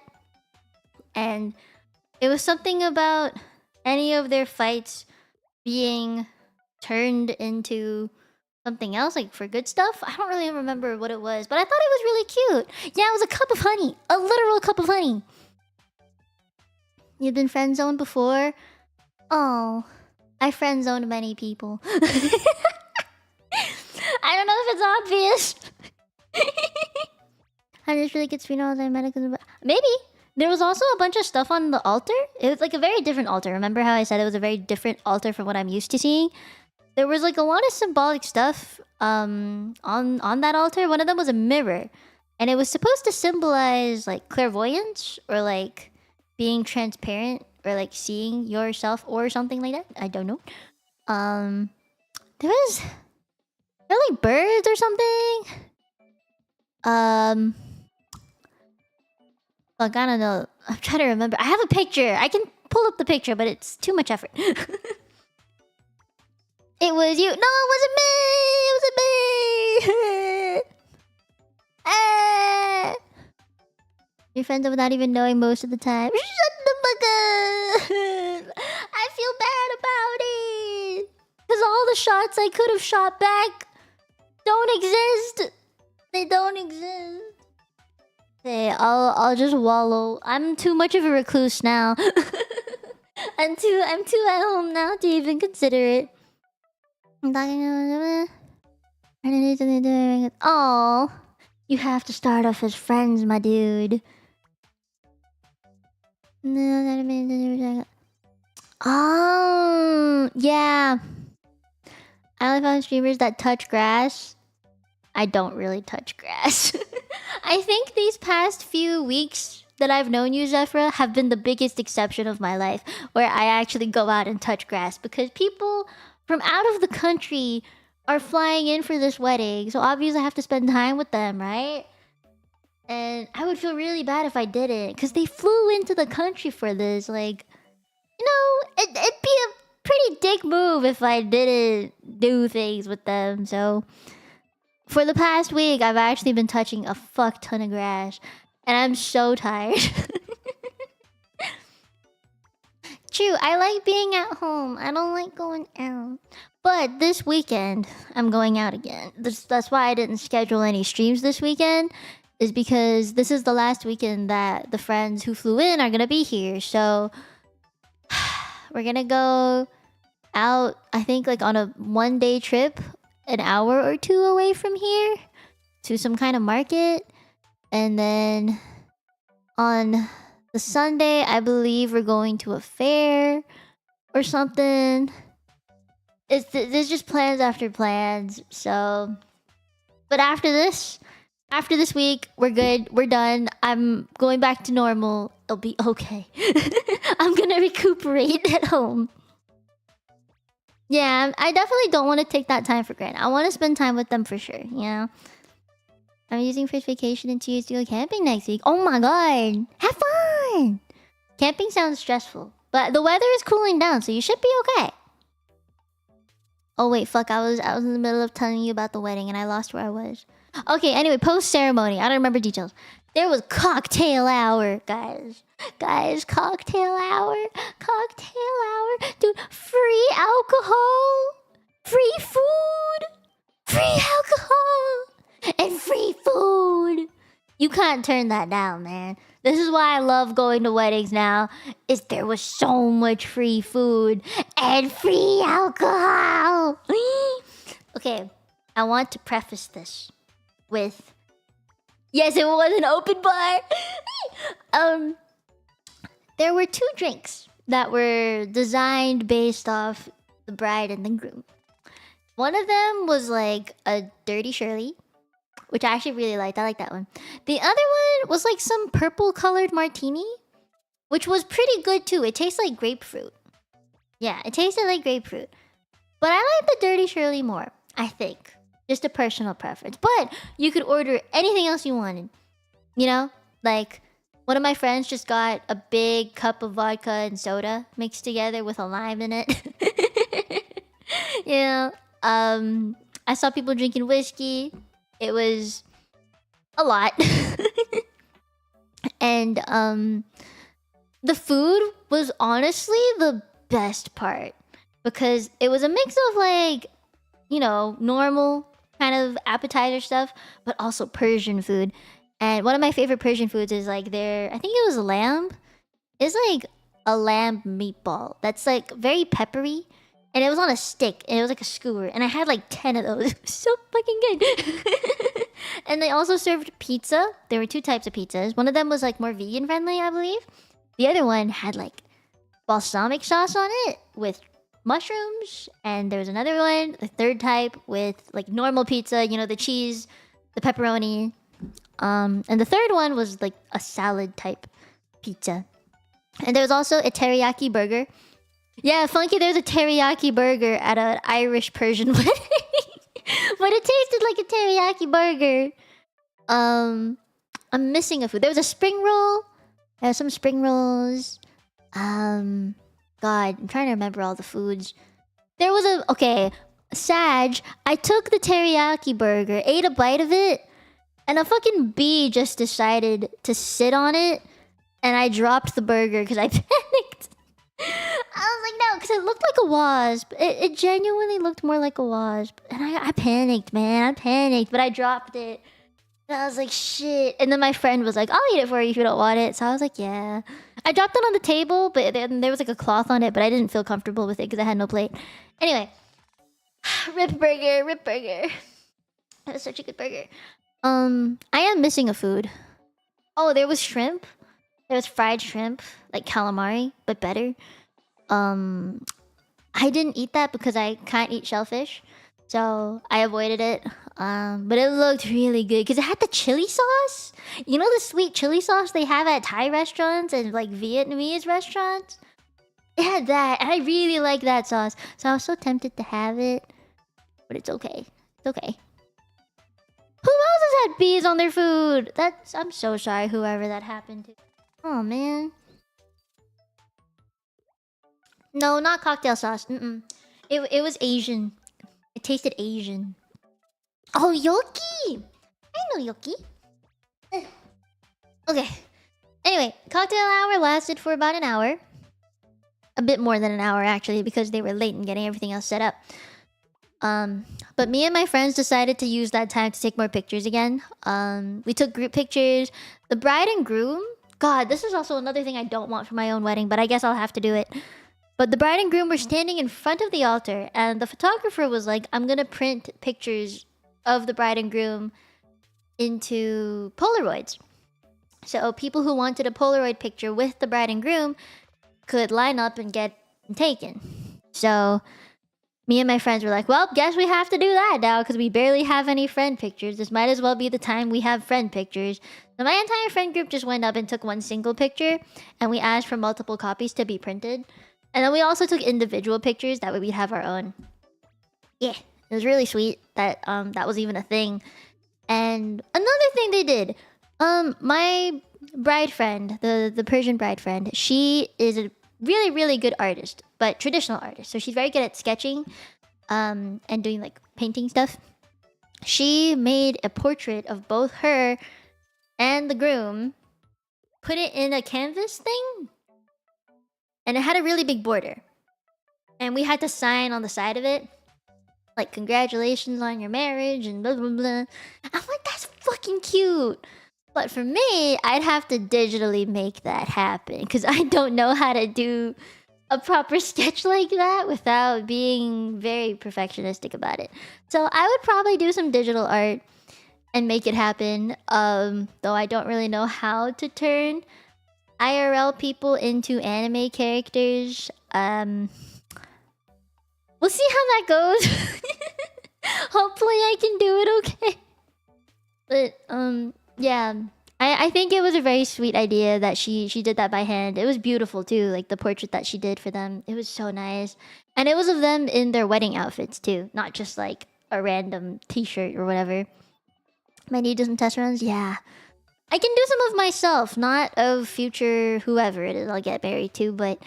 And it was something about any of their fights being turned into something else, like for good stuff. I don't really remember what it was, but I thought it was really cute. Yeah, it was a cup of honey, a literal cup of honey. You've been friend zoned before? Oh. I friend zoned many people. I don't know if it's obvious. I just really good funerals I met. Maybe. There was also a bunch of stuff on the altar. It was like a very different altar. Remember how I said it was a very different altar from what I'm used to seeing? there was like a lot of symbolic stuff on that altar. One of them was a mirror, and it was supposed to symbolize like clairvoyance or like being transparent or like seeing yourself or something like that. I don't know. There was like birds or something. Fuck, I don't know. I'm trying to remember. I have a picture. I can pull up the picture, but it's too much effort. It was you. No, it wasn't me. It wasn't me. Your friends without even knowing most of the time. Shut the fuck up. I feel bad about it. Because all the shots I could have shot back don't exist. They don't exist. Okay, I'll just wallow. I'm too much of a recluse now. I'm too at home now to even consider it. I'm talking about oh, you have to start off as friends, my dude. Oh, yeah. I only found streamers that touch grass. I don't really touch grass. I think these past few weeks that I've known you, Zephyra, have been the biggest exception of my life, where I actually go out and touch grass, because people from out of the country are flying in for this wedding, so obviously I have to spend time with them, right? And I would feel really bad if I didn't, because they flew into the country for this. Like, you know, it'd be a pretty dick move if I didn't do things with them. So for the past week, I've actually been touching a fuck ton of grass, and I'm so tired. True, I like being at home. I don't like going out. But this weekend, I'm going out again. That's why I didn't schedule any streams this weekend, is because this is the last weekend that the friends who flew in are gonna be here. So we're gonna go out, I think, like on a one-day trip, an hour or two away from here, to some kind of market. And then on the Sunday, I believe we're going to a fair or something. There's just plans after plans. So, but after this week, we're good. We're done. I'm going back to normal. It'll be okay. I'm gonna recuperate at home. Yeah, I definitely don't want to take that time for granted. I want to spend time with them for sure, you know? I'm using first vacation in 2 years to go camping next week. Oh my god! Have fun! Camping sounds stressful, but the weather is cooling down, so you should be okay. Oh wait, fuck, I was in the middle of telling you about the wedding and I lost where I was. Okay, anyway, post-ceremony. I don't remember details. There was cocktail hour, guys. Guys, cocktail hour. Cocktail hour. Dude, free alcohol. Free food. Free alcohol. And free food. You can't turn that down, man. This is why I love going to weddings now. Is there was so much free food and free alcohol. Okay, I want to preface this with, yes, it was an open bar. There were 2 drinks that were designed based off the bride and the groom. One of them was like a Dirty Shirley, which I actually really liked. I like that one. The other one was like some purple colored martini, which was pretty good too. It tastes like grapefruit. Yeah, it tasted like grapefruit. But I like the Dirty Shirley more, I think. Just a personal preference. But you could order anything else you wanted. You know? Like, one of my friends just got a big cup of vodka and soda mixed together with a lime in it. You know? I saw people drinking whiskey. It was a lot. And the food was honestly the best part, because it was a mix of like, you know, normal kind of appetizer stuff, but also Persian food. And one of my favorite Persian foods is like I think it was lamb. It's like a lamb meatball that's like very peppery. And it was on a stick, and it was like a skewer. And I had like 10 of those. It was so fucking good. And they also served pizza. There were 2 types of pizzas. One of them was like more vegan friendly, I believe. The other one had like balsamic sauce on it with mushrooms, and there was another one, the third type with like normal pizza, you know, the cheese, the pepperoni. And the third one was like a salad type pizza. And there was also a teriyaki burger. Yeah, Funky, there's a teriyaki burger at an Irish Persian wedding. But it tasted like a teriyaki burger. I'm missing a food. There was a spring roll. There was some spring rolls. God, I'm trying to remember all the foods. There was a... Okay, Sag, I took the teriyaki burger, ate a bite of it, and a fucking bee just decided to sit on it, and I dropped the burger because I panicked. I was like, no, because it looked like a wasp. It genuinely looked more like a wasp. And I panicked, man. I panicked, but I dropped it. And I was like, shit. And then my friend was like, I'll eat it for you if you don't want it. So I was like, yeah. I dropped it on the table, but then there was like a cloth on it, but I didn't feel comfortable with it because I had no plate. Anyway. Rip burger, rip burger. That was such a good burger. I am missing a food. Oh, there was shrimp. There was fried shrimp, like calamari, but better. I didn't eat that because I can't eat shellfish, so I avoided it. But it looked really good because it had the chili sauce. You know the sweet chili sauce they have at Thai restaurants and like Vietnamese restaurants? It had that, and I really like that sauce. So I was so tempted to have it, but it's okay. It's okay. Who else has had bees on their food? I'm so sorry, whoever that happened to. Oh man. No, not cocktail sauce. It was Asian. It tasted Asian. Oh, Yoki! I know Yoki. Okay. Anyway, cocktail hour lasted for about an hour. A bit more than an hour, actually, because they were late in getting everything else set up. But me and my friends decided to use that time to take more pictures again. We took group pictures. The bride and groom... God, this is also another thing I don't want for my own wedding, but I guess I'll have to do it. But the bride and groom were standing in front of the altar, and the photographer was like, I'm gonna print pictures of the bride and groom into Polaroids. So people who wanted a Polaroid picture with the bride and groom could line up and get taken. So me and my friends were like, well, guess we have to do that now because we barely have any friend pictures. This might as well be the time we have friend pictures. So my entire friend group just went up and took one single picture, and we asked for multiple copies to be printed. And then we also took individual pictures, that way we'd have our own. Yeah, it was really sweet that that was even a thing. And another thing they did, my bride friend, the Persian bride friend, she is a really, really good artist, but traditional artist. So she's very good at sketching and doing like painting stuff. She made a portrait of both her and the groom, put it in a canvas thing, and it had a really big border. And we had to sign on the side of it, like, congratulations on your marriage and blah, blah, blah. I'm like, that's fucking cute. But for me, I'd have to digitally make that happen because I don't know how to do a proper sketch like that without being very perfectionistic about it. So I would probably do some digital art and make it happen, though I don't really know how to turn IRL people into anime characters. We'll see how that goes. Hopefully I can do it okay. But yeah, I think it was a very sweet idea that she did that by hand. It was beautiful too, like the portrait that she did for them. It was so nice. And it was of them in their wedding outfits too, not just like a random t-shirt or whatever. Might need to do some test runs? Yeah. I can do some of myself, not of future whoever it is I'll get married to, but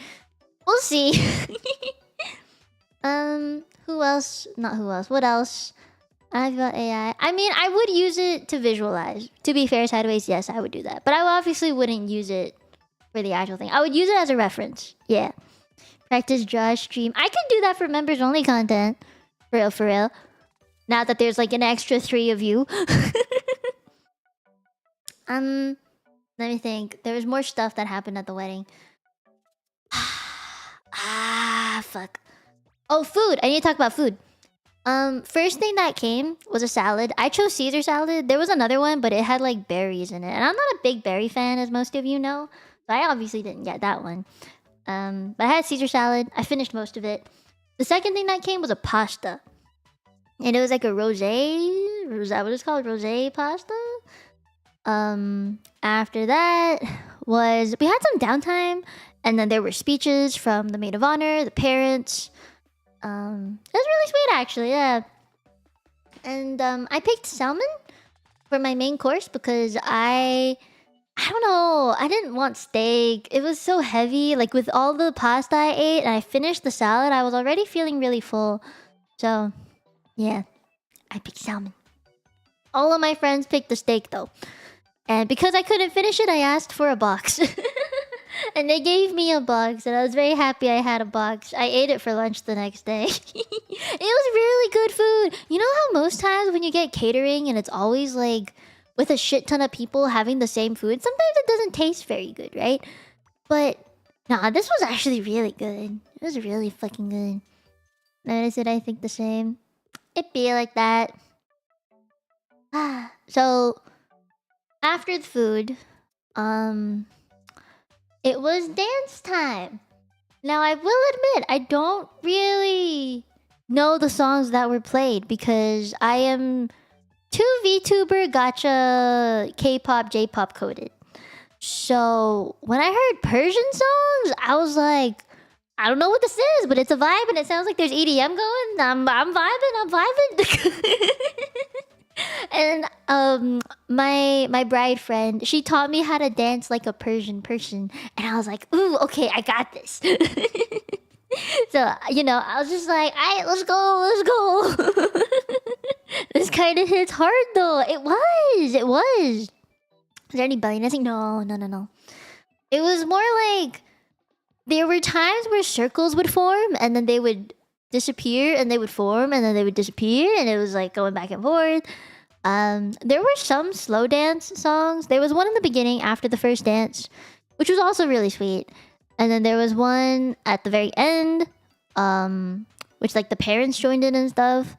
we'll see. Who else? Not who else. What else? I've got AI. I mean, I would use it to visualize. To be fair, sideways, yes, I would do that. But I obviously wouldn't use it for the actual thing. I would use it as a reference. Yeah. Practice, draw, stream. I could do that for members only content. For real, for real. Now that there's like an extra 3 of you. Let me think. There was more stuff that happened at the wedding. Fuck. Oh, food. I need to talk about food. First thing that came was a salad. I chose Caesar salad. There was another one, but it had like berries in it. And I'm not a big berry fan, as most of you know. So I obviously didn't get that one. But I had Caesar salad. I finished most of it. The second thing that came was a pasta. And it was like a rosé. Was that what it's called? Rosé pasta? After that was we had some downtime, and then there were speeches from the maid of honor, the parents. It was really sweet actually, yeah. And I picked salmon for my main course because I don't know, I didn't want steak. It was so heavy. Like with all the pasta I ate and I finished the salad, I was already feeling really full. So yeah, I picked salmon. All of my friends picked the steak though. And because I couldn't finish it, I asked for a box. And they gave me a box, and I was very happy I had a box. I ate it for lunch the next day. It was really good food. You know how most times when you get catering and it's always like with a shit ton of people having the same food, sometimes it doesn't taste very good, right? But nah, this was actually really good. It was really fucking good. Notice it, I think the same. It be like that. So after the food, it was dance time. Now I will admit I don't really know the songs that were played because I am too VTuber gotcha K-pop J-pop coded. So when I heard Persian songs, I was like, I don't know what this is, but it's a vibe and it sounds like there's EDM going. I'm vibing. And my bride friend, she taught me how to dance like a Persian person, and I was like, ooh, okay, I got this. So you know, I was just like, alright, let's go. This kind of hits hard though. It was. Is there any belly dancing? No. It was more like there were times where circles would form and then they would disappear and they would form and then they would disappear, and it was like going back and forth. There were some slow dance songs. There was one in the beginning after the first dance, which was also really sweet. And then there was one at the very end, which like the parents joined in and stuff.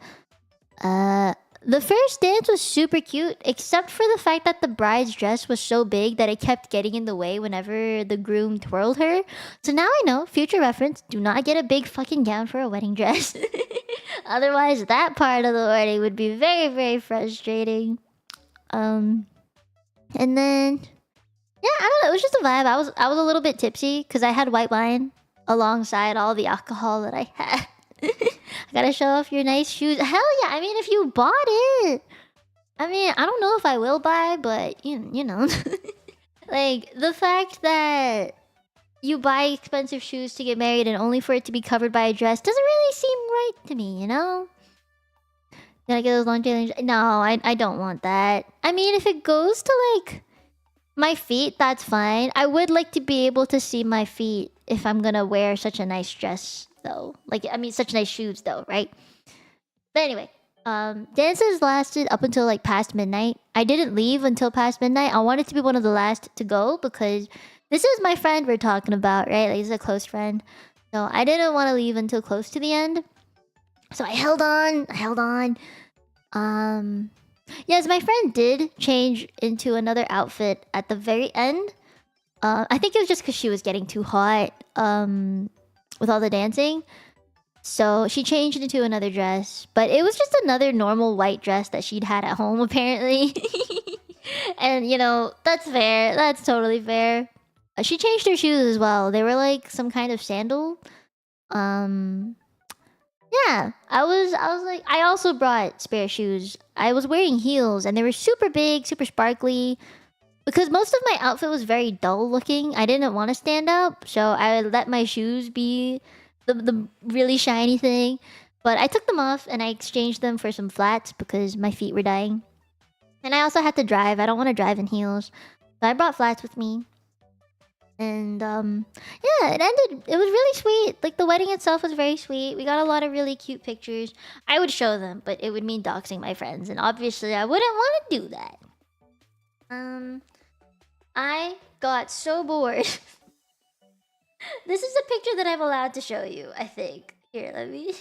The first dance was super cute, except for the fact that the bride's dress was so big that it kept getting in the way whenever the groom twirled her. So now I know, future reference, do not get a big fucking gown for a wedding dress. Otherwise, that part of the wedding would be very, very frustrating. And then, yeah, I don't know. It was just a vibe. I was a little bit tipsy because I had white wine alongside all the alcohol that I had. I gotta show off your nice shoes. Hell yeah! I mean, if you bought it, I mean, I don't know if I will buy, but you know, like the fact that you buy expensive shoes to get married and only for it to be covered by a dress doesn't really seem right to me, you know? Gotta get those long tailings. No, I don't want that. I mean, if it goes to like my feet, that's fine. I would like to be able to see my feet if I'm gonna wear such a nice dress, though. Like, I mean, such nice shoes, though, right? But anyway, dances lasted up until like past midnight. I didn't leave until past midnight. I wanted to be one of the last to go because this is my friend we're talking about, right? Like, he's a close friend. So I didn't want to leave until close to the end. So I held on. Yes, my friend did change into another outfit at the very end. I think it was just because she was getting too hot with all the dancing. So she changed into another dress. But it was just another normal white dress that she'd had at home, apparently. And, you know, that's fair. That's totally fair. She changed her shoes as well. They were like some kind of sandal. Yeah, I was like, I also brought spare shoes. I was wearing heels and they were super big, super sparkly. Because most of my outfit was very dull looking, I didn't want to stand out, so I let my shoes be the really shiny thing. But I took them off and I exchanged them for some flats because my feet were dying. And I also had to drive. I don't want to drive in heels. So I brought flats with me. And yeah, it ended. It was really sweet. Like the wedding itself was very sweet. We got a lot of really cute pictures. I would show them, but it would mean doxing my friends, and obviously I wouldn't want to do that. I got so bored. This is a picture that I'm allowed to show you, I think. Here, let me.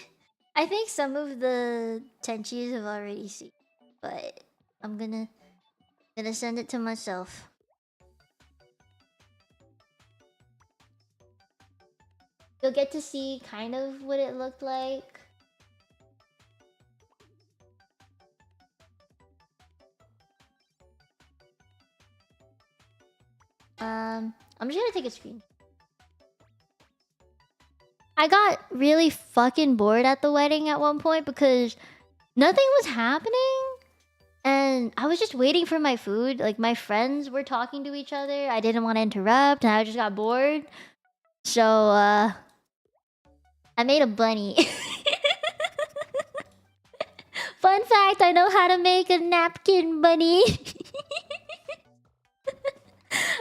I think some of the tenchis have already seen, but I'm gonna send it to myself. you'll get to see kind of what it looked like. I'm just gonna take a screen. I got really fucking bored at the wedding at one point because nothing was happening. And I was just waiting for my food. Like, my friends were talking to each other. I didn't want to interrupt, and I just got bored. So, I made a bunny. Fun fact, I know how to make a napkin bunny.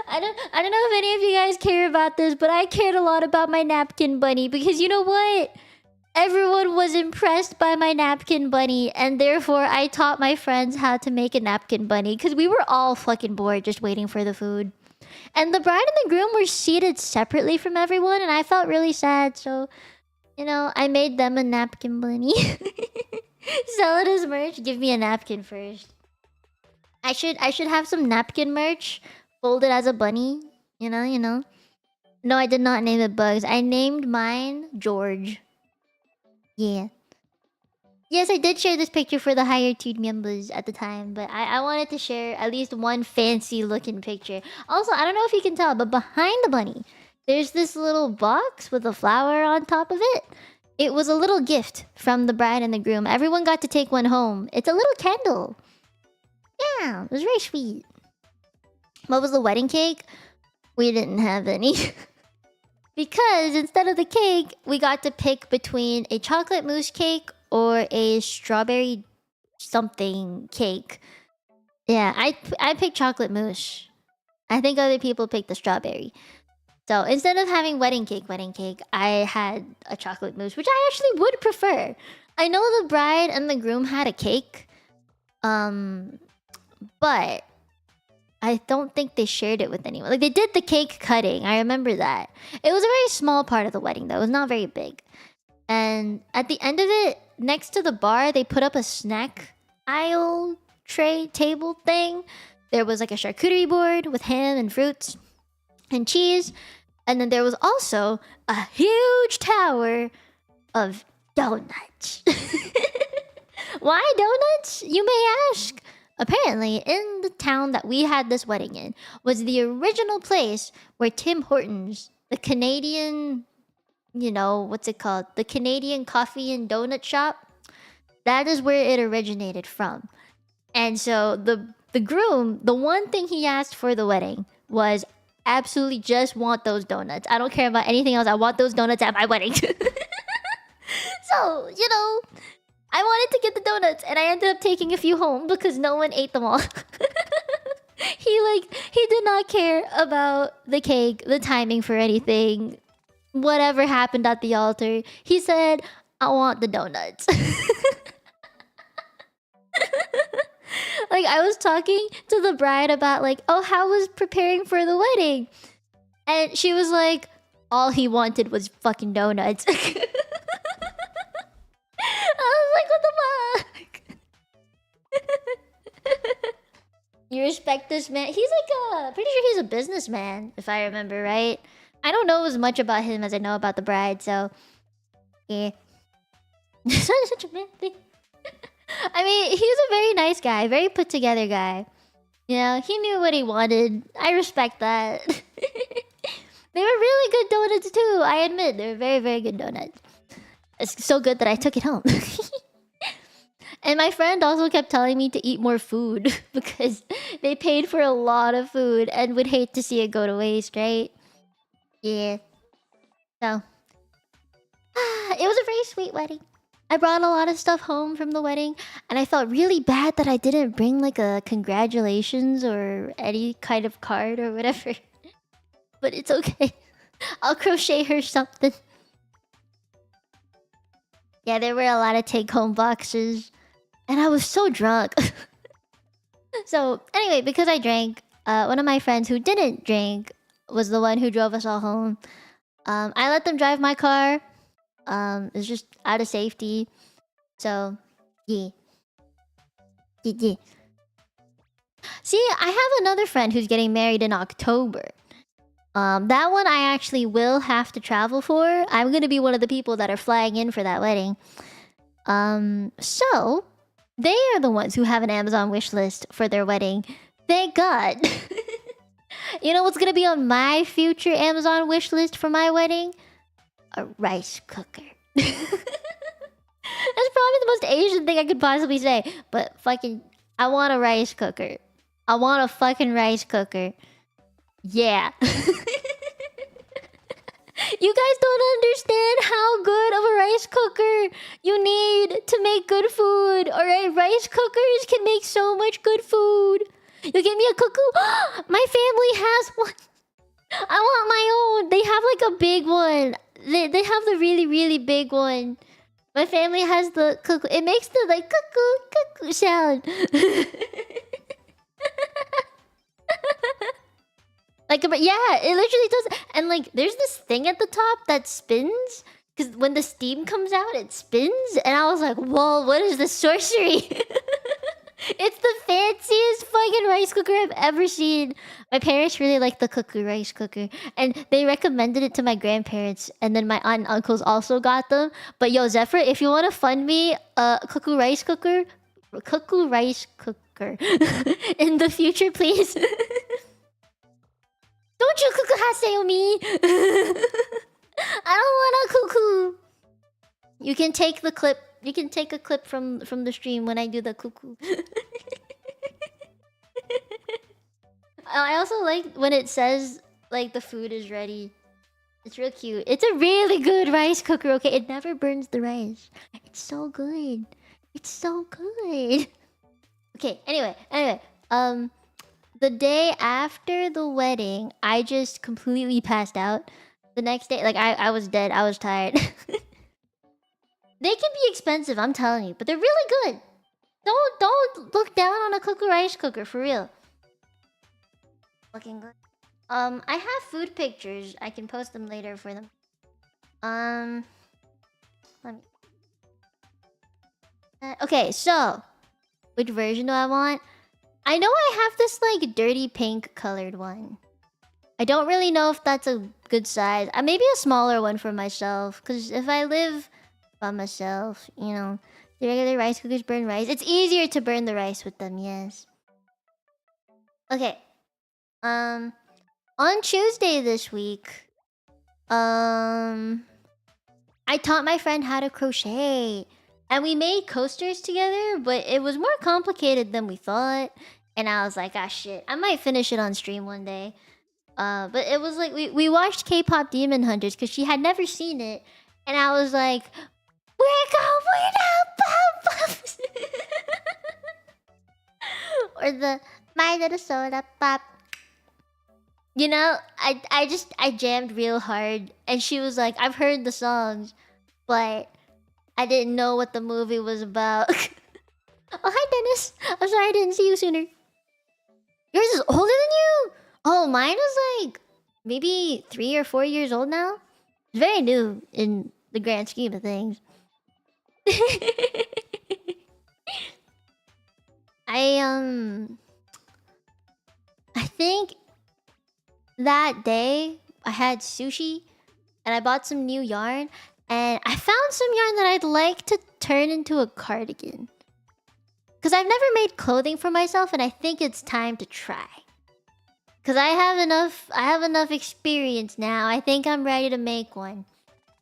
I don't know if any of you guys care about this, but I cared a lot about my napkin bunny because you know what? Everyone was impressed by my napkin bunny, and therefore I taught my friends how to make a napkin bunny because we were all fucking bored just waiting for the food. And the bride and the groom were seated separately from everyone, and I felt really sad, so you know, I made them a napkin bunny. Sell it as merch. Give me a napkin first. I should have some napkin merch folded as a bunny. You know. No, I did not name it Bugs. I named mine George. Yeah. Yes, I did share this picture for the higher tier members at the time, but I wanted to share at least one fancy looking picture. Also, I don't know if you can tell, but behind the bunny, there's this little box with a flower on top of it. It was a little gift from the bride and the groom. Everyone got to take one home. It's a little candle. Yeah, it was very sweet. What was the wedding cake? We didn't have any. Because instead of the cake, we got to pick between a chocolate mousse cake or a strawberry something cake. Yeah, I picked chocolate mousse. I think other people picked the strawberry. So instead of having wedding cake, I had a chocolate mousse, which I actually would prefer. I know the bride and the groom had a cake, but I don't think they shared it with anyone. Like, they did the cake cutting. I remember that. It was a very small part of the wedding, though. It was not very big. And at the end of it, next to the bar, they put up a snack aisle tray table thing. There was like a charcuterie board with ham and fruits and cheese. And then there was also a huge tower of donuts. Why donuts, you may ask? Apparently, in the town that we had this wedding in, was the original place where Tim Hortons, the Canadian, you know, what's it called? The Canadian coffee and donut shop. That is where it originated from. And so the groom, the one thing he asked for the wedding was absolutely just want those donuts. I don't care about anything else. I want those donuts at my wedding. So, you know, I wanted to get the donuts, and I ended up taking a few home because no one ate them all. He did not care about the cake, the timing for anything, whatever happened at the altar. He said, I want the donuts. Like, I was talking to the bride about, like, oh, how was preparing for the wedding? And she was like, all he wanted was fucking donuts. I was like, what the fuck? You respect this man? He's like pretty sure he's a businessman, if I remember right. I don't know as much about him as I know about the bride, so yeah. Such a man thing. I mean, he was a very nice guy, very put together guy. You know, he knew what he wanted. I respect that. They were really good donuts too, I admit. They were very, very good donuts. It's so good that I took it home. And my friend also kept telling me to eat more food because they paid for a lot of food and would hate to see it go to waste, right? Yeah. So, it was a very sweet wedding. I brought a lot of stuff home from the wedding, and I felt really bad that I didn't bring like a congratulations or any kind of card or whatever. But it's okay. I'll crochet her something. Yeah, there were a lot of take-home boxes, and I was so drunk. So, anyway, because I drank, one of my friends who didn't drink was the one who drove us all home. I let them drive my car. It's just out of safety. So, yeah. Yeah. See, I have another friend who's getting married in October. That one I actually will have to travel for. I'm gonna be one of the people that are flying in for that wedding. So they are the ones who have an Amazon wish list for their wedding. Thank God. You know what's gonna be on my future Amazon wish list for my wedding? A rice cooker. That's probably the most Asian thing I could possibly say. But fucking, I want a rice cooker. I want a fucking rice cooker. Yeah. You guys don't understand how good of a rice cooker you need to make good food. Alright, rice cookers can make so much good food. You give me a cuckoo? My family has one. I want my own. They have like a big one. They have the really, really big one. My family has the cuckoo. It makes the like cuckoo sound. Like, yeah, it literally does. And like, there's this thing at the top that spins. Because when the steam comes out, it spins. And I was like, whoa, what is this sorcery? It's the fanciest fucking rice cooker I've ever seen. My parents really like the cuckoo rice cooker. And they recommended it to my grandparents. And then my aunt and uncles also got them. But yo, Zephyr, if you want to fund me a cuckoo rice cooker in the future, please. Don't you cuckoo haseo me. I don't want a cuckoo. You can take the clip. You can take a clip from the stream when I do the cuckoo. I also like when it says like the food is ready. It's real cute. It's a really good rice cooker, okay? It never burns the rice. It's so good. It's so good. Okay, anyway. The day after the wedding, I just completely passed out. The next day, like I was dead. I was tired. They can be expensive, I'm telling you, but they're really good. Don't look down on a cuckoo rice cooker, for real. Looking good. I have food pictures. I can post them later for them. Let me. Okay, so which version do I want? I know I have this like dirty pink colored one. I don't really know if that's a good size. Maybe a smaller one for myself, because if I live by myself, you know, the regular rice cookers burn rice. It's easier to burn the rice with them, yes. Okay. On Tuesday this week, I taught my friend how to crochet. And we made coasters together, but it was more complicated than we thought. And I was like, ah shit, I might finish it on stream one day. But it was like we watched K-pop Demon Hunters because she had never seen it. And I was like, we're going up. Or the My Little Soda Pop. You know, I jammed real hard. And she was like, I've heard the songs, but I didn't know what the movie was about. Oh, hi, Dennis. I'm sorry I didn't see you sooner. Yours is older than you? Oh, mine is like maybe 3 or 4 years old now. It's very new in the grand scheme of things. I think that day I had sushi and I bought some new yarn and I found some yarn that I'd like to turn into a cardigan. Because I've never made clothing for myself and I think it's time to try. Because I have enough experience now. I think I'm ready to make one.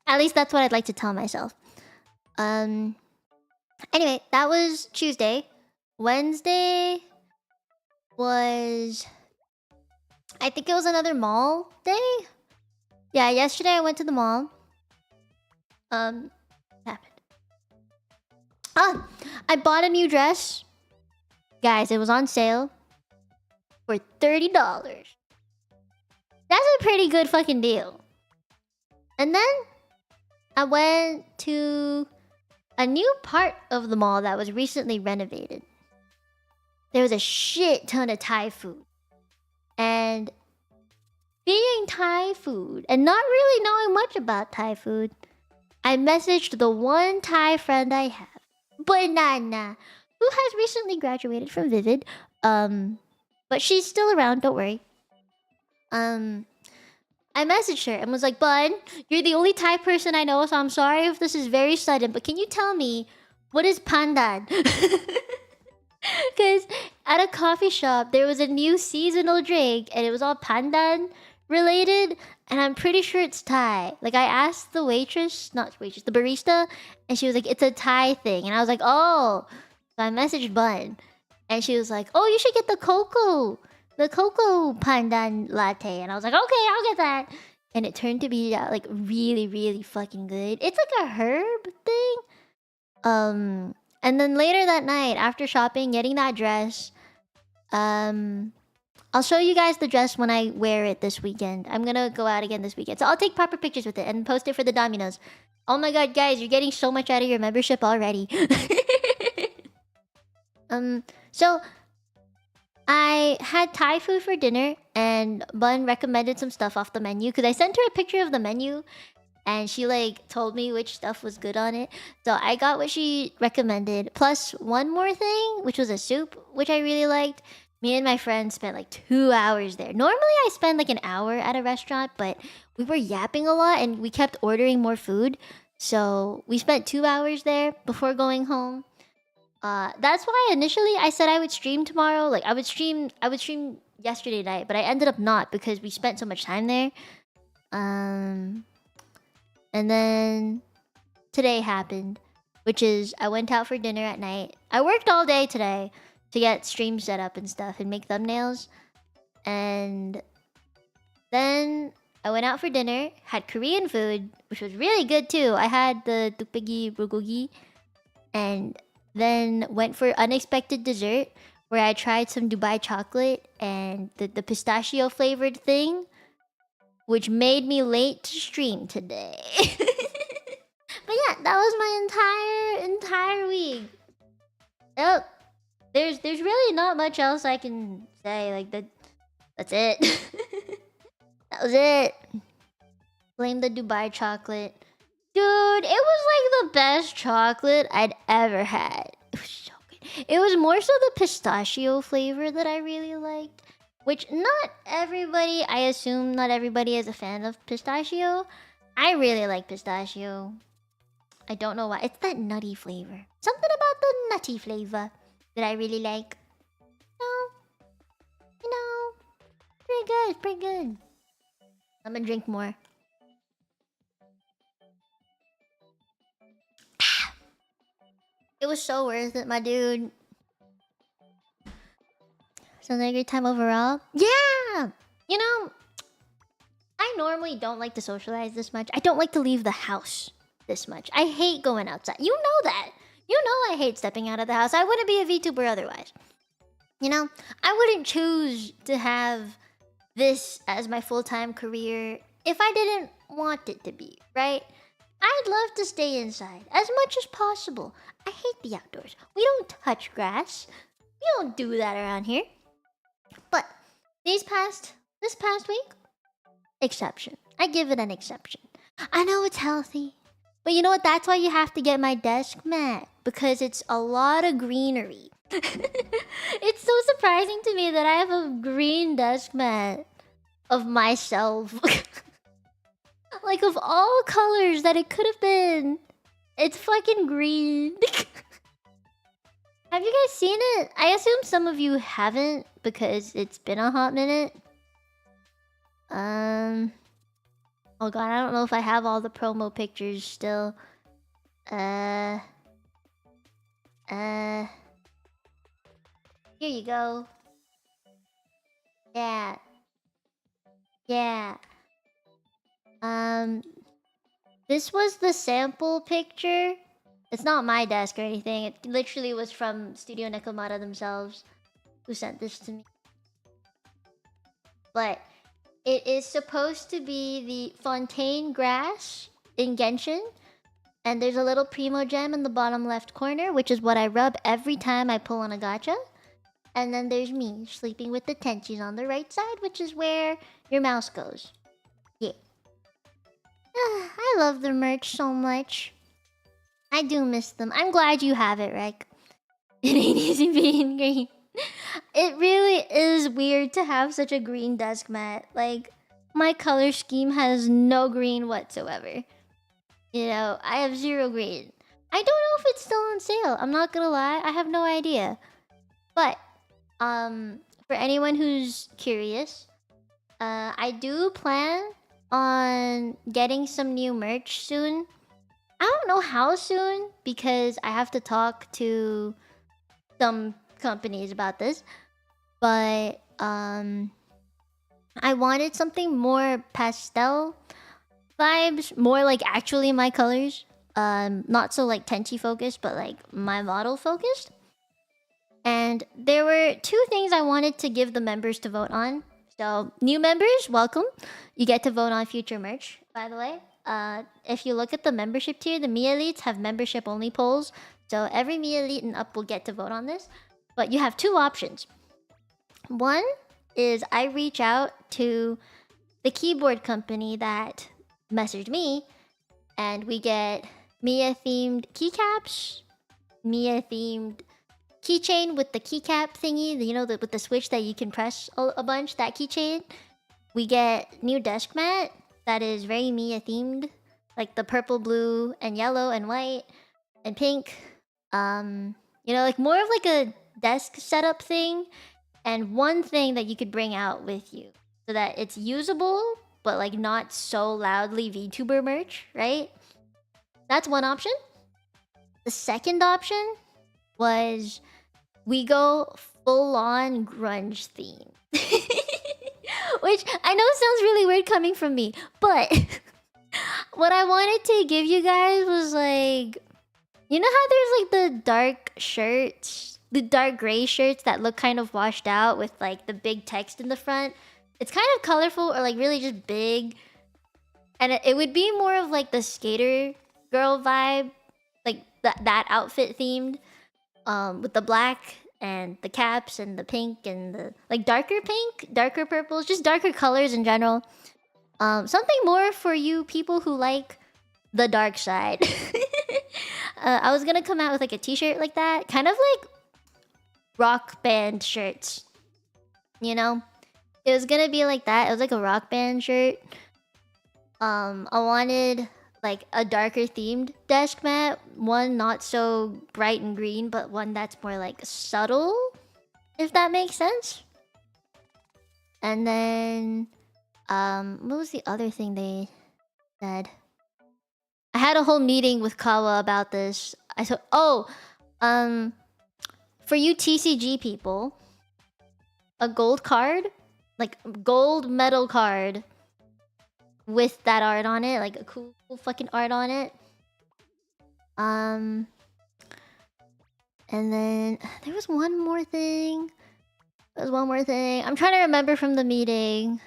At least that's what I'd like to tell myself. Anyway, that was Tuesday. Wednesday was... I think it was another mall day? Yeah, yesterday I went to the mall. What happened? Ah! I bought a new dress. Guys, it was on sale for $30. That's a pretty good fucking deal. And then I went to a new part of the mall that was recently renovated. There was a shit ton of Thai food. And being Thai food and not really knowing much about Thai food, I messaged the one Thai friend I have, Banana, who has recently graduated from Vivid. But she's still around, don't worry. I messaged her and was like, Bun, you're the only Thai person I know, so I'm sorry if this is very sudden, but can you tell me what is pandan? Because at a coffee shop, there was a new seasonal drink and it was all pandan related. And I'm pretty sure it's Thai. Like, I asked the waitress, not waitress, the barista, and she was like, it's a Thai thing. And I was like, oh. So I messaged Bun. And she was like, oh, you should get the cocoa pandan latte. And I was like, okay, I'll get that. And it turned to be like really, really fucking good. It's like a herb thing. And then later that night, after shopping, getting that dress, I'll show you guys the dress when I wear it this weekend. I'm gonna go out again this weekend. So I'll take proper pictures with it and post it for the Dominos. Oh my god, guys, you're getting so much out of your membership already. So I had Thai food for dinner and Bun recommended some stuff off the menu because I sent her a picture of the menu and she like told me which stuff was good on it. So I got what she recommended plus one more thing, which was a soup, which I really liked. Me and my friend spent like 2 hours there. Normally I spend like an hour at a restaurant, but we were yapping a lot and we kept ordering more food. So we spent 2 hours there before going home. That's why initially I said I would stream tomorrow. Like I would stream yesterday night, but I ended up not because we spent so much time there. And then today happened, which is I went out for dinner at night. I worked all day today to get stream set up and stuff and make thumbnails. And then I went out for dinner, had Korean food, which was really good too. I had the tteokbokki bulgogi, and then went for unexpected dessert where I tried some Dubai chocolate and the pistachio flavored thing, which made me late to stream today. But yeah, that was my entire week. Oh, there's really not much else I can say. Like that's it. That was it. Blame the Dubai chocolate. Dude, it was like the best chocolate I'd ever had. It was so good. It was more so the pistachio flavor that I really liked. Which I assume not everybody is a fan of pistachio. I really like pistachio. I don't know why. It's that nutty flavor. Something about the nutty flavor that I really like. Pretty good, pretty good. I'm gonna drink more. It was so worth it, my dude. Sounds like a great time overall. Yeah! You know, I normally don't like to socialize this much. I don't like to leave the house this much. I hate going outside. You know that. You know I hate stepping out of the house. I wouldn't be a VTuber otherwise. You know, I wouldn't choose to have this as my full-time career if I didn't want it to be, right? I'd love to stay inside as much as possible. I hate the outdoors. We don't touch grass. We don't do that around here. But this past week, exception. I give it an exception. I know it's healthy. But you know what? That's why you have to get my desk mat. Because it's a lot of greenery. It's so surprising to me that I have a green desk mat of myself. Like, of all colors that it could have been, it's fucking green. Have you guys seen it? I assume some of you haven't because it's been a hot minute. Oh god, I don't know if I have all the promo pictures still. Here you go. Yeah. Yeah. This was the sample picture. It's not my desk or anything. It literally was from Studio Nekomata themselves who sent this to me. But it is supposed to be the Fontaine grass in Genshin. And there's a little Primo gem in the bottom left corner, which is what I rub every time I pull on a gacha. And then there's me sleeping with the tenchis on the right side, which is where your mouse goes. Yeah. I love the merch so much. I do miss them. I'm glad you have it, Rek. It ain't easy being green. It really is weird to have such a green desk mat. Like, my color scheme has no green whatsoever. You know, I have 0 green. I don't know if it's still on sale. I'm not gonna lie, I have no idea. But for anyone who's curious, I do plan on getting some new merch soon. I don't know how soon because I have to talk to some companies about this. But I wanted something more pastel vibes, more like actually my colors. Not so like Tenchi focused, but like my model focused. And there were 2 things I wanted to give the members to vote on. So new members, welcome. You get to vote on future merch, by the way. If you look at the membership tier, the Mi Elites have membership only polls. So every Mi Elite and up will get to vote on this. But you have 2 options. One is I reach out to the keyboard company that messaged me, and we get Mia themed keycaps, Mia themed keychain with the keycap thingy, you know, with the switch that you can press a bunch, that keychain. We get new desk mat that is very Mia themed, like the purple, blue, and yellow, and white, and pink. You know, like more of like a desk setup thing, and one thing that you could bring out with you so that it's usable but like not so loudly VTuber merch, right? That's one option. The second option was we go full on grunge theme. Which I know sounds really weird coming from me, but what I wanted to give you guys was like, you know how there's like the dark shirts, the dark gray shirts that look kind of washed out with like the big text in the front? It's kind of colorful or like really just big. And it would be more of like the skater girl vibe, like that outfit themed, with the black and the caps and the pink and the like darker pink, darker purples, just darker colors in general. Something more for you people who like the dark side. I was gonna come out with like a t-shirt like that, kind of like rock band shirts, you know? It was gonna be like that. It was like a rock band shirt. I wanted like a darker themed desk mat, one not so bright and green, but one that's more like subtle, if that makes sense. And then what was the other thing they said? I had a whole meeting with Kawa about this. I said, for you TCG people, a gold card, like gold metal card with that art on it, like a cool fucking art on it. And then there was one more thing. I'm trying to remember from the meeting.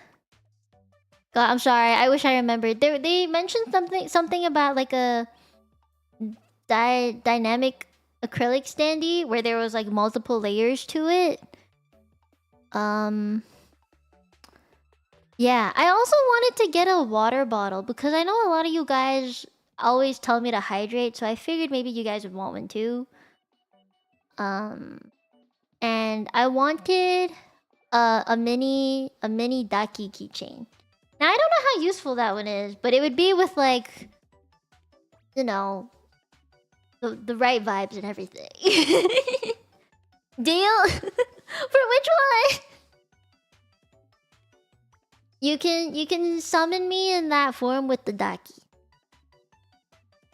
God, I'm sorry. I wish I remembered. They mentioned something about like a dynamic acrylic standee where there was like multiple layers to it. Yeah, I also wanted to get a water bottle because I know a lot of you guys always tell me to hydrate, so I figured maybe you guys would want one too. And I wanted a mini Daki keychain. Now I don't know how useful that one is, but it would be with like, you know, the right vibes and everything. Deal? For which one? You can summon me in that form with the Daki.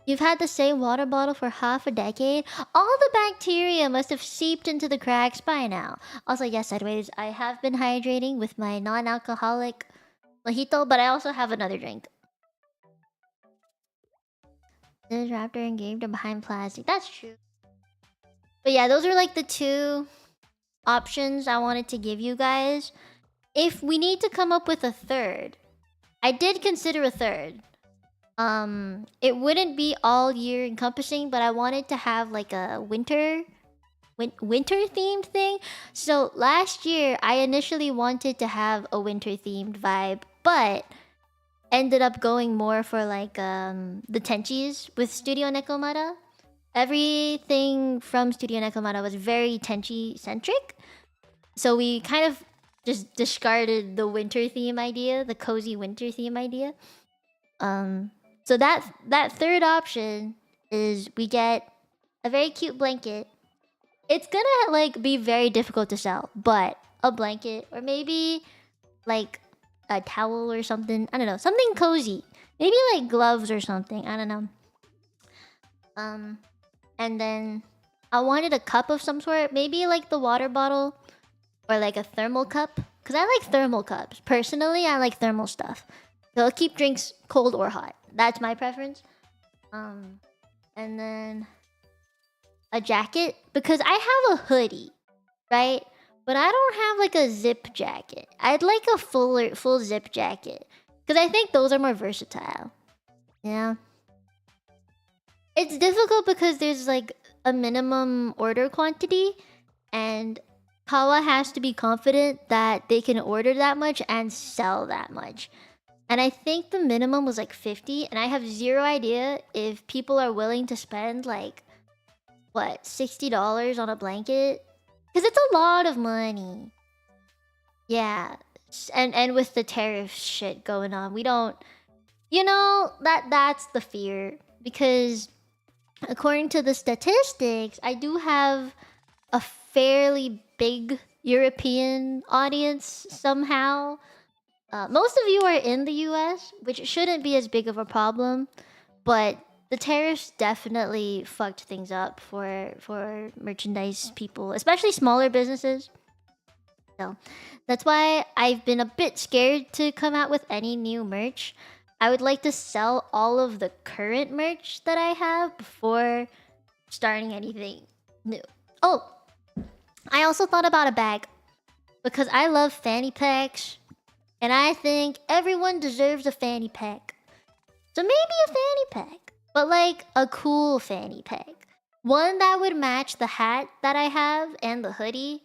You've had the same water bottle for half a decade? All the bacteria must have seeped into the cracks by now. Also, yes, anyways, I have been hydrating with my non-alcoholic mojito, but I also have another drink. This raptor engaged behind plastic. That's true. But yeah, those are like the 2 options I wanted to give you guys. If we need to come up with a third, I did consider a third. It wouldn't be all year encompassing, but I wanted to have like a winter themed thing. So last year, I initially wanted to have a winter themed vibe, but ended up going more for like the Tenchis with Studio Nekomata. Everything from Studio Nekomata was very Tenchi centric. So we kind of just discarded the winter theme idea, the cozy winter theme idea. So that third option is we get a very cute blanket. It's gonna like be very difficult to sell, but a blanket or maybe like a towel or something. I don't know, something cozy. Maybe like gloves or something. I don't know. And then I wanted a cup of some sort. Maybe like the water bottle or like a thermal cup. Cause I like thermal cups. Personally, I like thermal stuff. So I'll keep drinks cold or hot. That's my preference. And then a jacket because I have a hoodie, right? But I don't have like a zip jacket. I'd like a full zip jacket because I think those are more versatile. Yeah. It's difficult because there's like a minimum order quantity and Kawa has to be confident that they can order that much and sell that much. And I think the minimum was like 50 and I have zero idea if people are willing to spend like what, $60 on a blanket? Cuz it's a lot of money. Yeah. And with the tariff shit going on, we don't, you know, that's the fear because according to the statistics, I do have a fairly big European audience somehow. Most of you are in the US, which shouldn't be as big of a problem, but the tariffs definitely fucked things up for merchandise people, especially smaller businesses. So that's why I've been a bit scared to come out with any new merch. I would like to sell all of the current merch that I have before starting anything new. Oh, I also thought about a bag because I love fanny packs and I think everyone deserves a fanny pack. So maybe a fanny pack, but like a cool fanny pack. One that would match the hat that I have and the hoodie.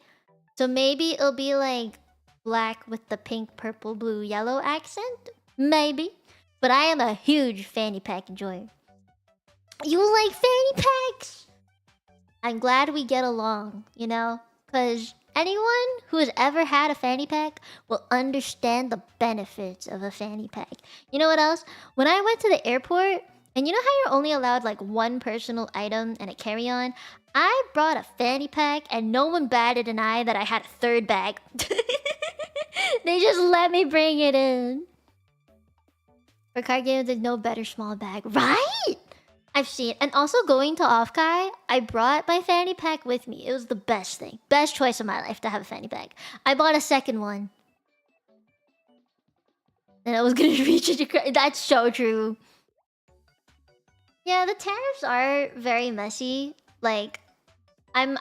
So maybe it'll be like black with the pink, purple, blue, yellow accent? Maybe. But I am a huge fanny pack enjoyer. You like fanny packs? I'm glad we get along, you know? Because anyone who has ever had a fanny pack will understand the benefits of a fanny pack. You know what else? When I went to the airport, and you know how you're only allowed like one personal item and a carry-on? I brought a fanny pack and no one batted an eye that I had a third bag. They just let me bring it in. For card games, there's no better small bag. Right? I've seen. And also going to Offkai, I brought my fanny pack with me. It was the best thing. Best choice of my life to have a fanny pack. I bought a second one. And I was gonna reach it. That's so true. Yeah, the tariffs are very messy. Like, I am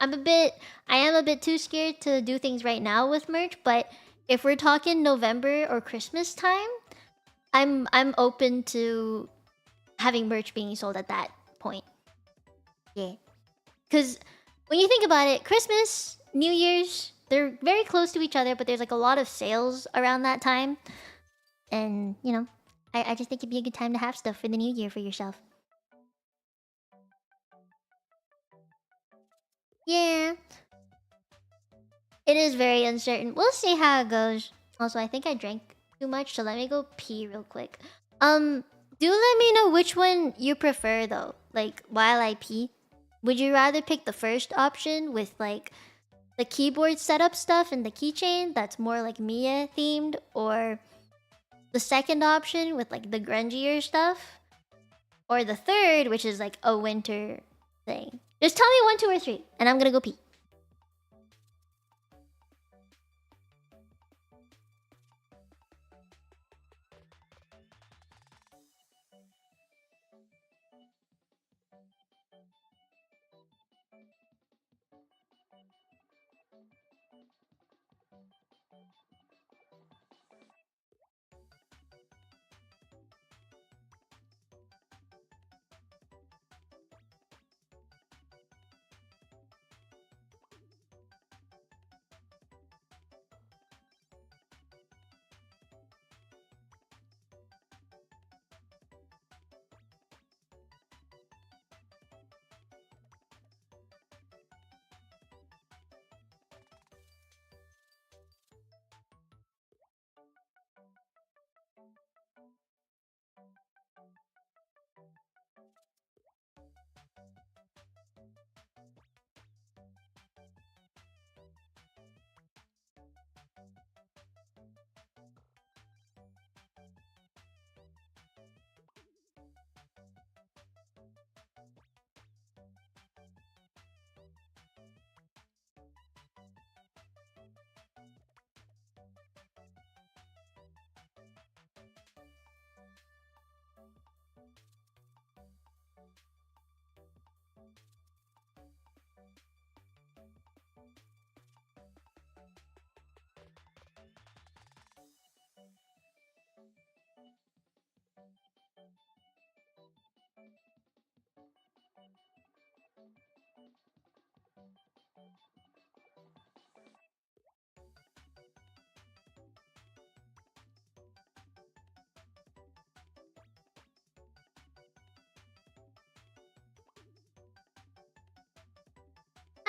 a bit too scared to do things right now with merch, but if we're talking November or Christmas time, I'm open to having merch being sold at that point. Yeah. Cuz when you think about it, Christmas, New Year's, they're very close to each other, but there's like a lot of sales around that time. And, you know, I just think it'd be a good time to have stuff for the new year for yourself. Yeah. It is very uncertain. We'll see how it goes. Also, I think I drank too much, so let me go pee real quick. Do let me know which one you prefer though. Like while I pee. Would you rather pick the first option with like the keyboard setup stuff and the keychain that's more like Mia themed, or the second option with like the grungier stuff? Or the third, which is like a winter thing? Just tell me 1, 2, or 3, and I'm gonna go pee.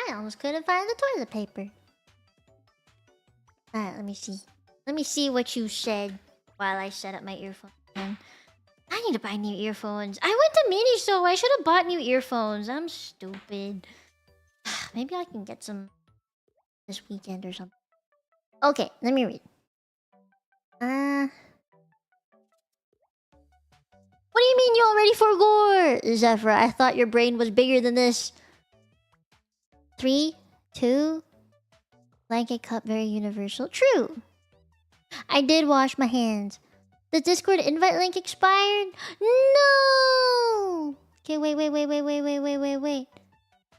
I almost couldn't find the toilet paper. Alright, let me see. Let me see what you said while I set up my earphones. I need to buy new earphones. I went to Miniso. I should have bought new earphones. I'm stupid. Maybe I can get some this weekend or something. Okay, let me read. What do you mean you already forgot? Zephyr, I thought your brain was bigger than this. 3, 2... Blanket cup, very universal. True. I did wash my hands. The Discord invite link expired? No! Okay, wait.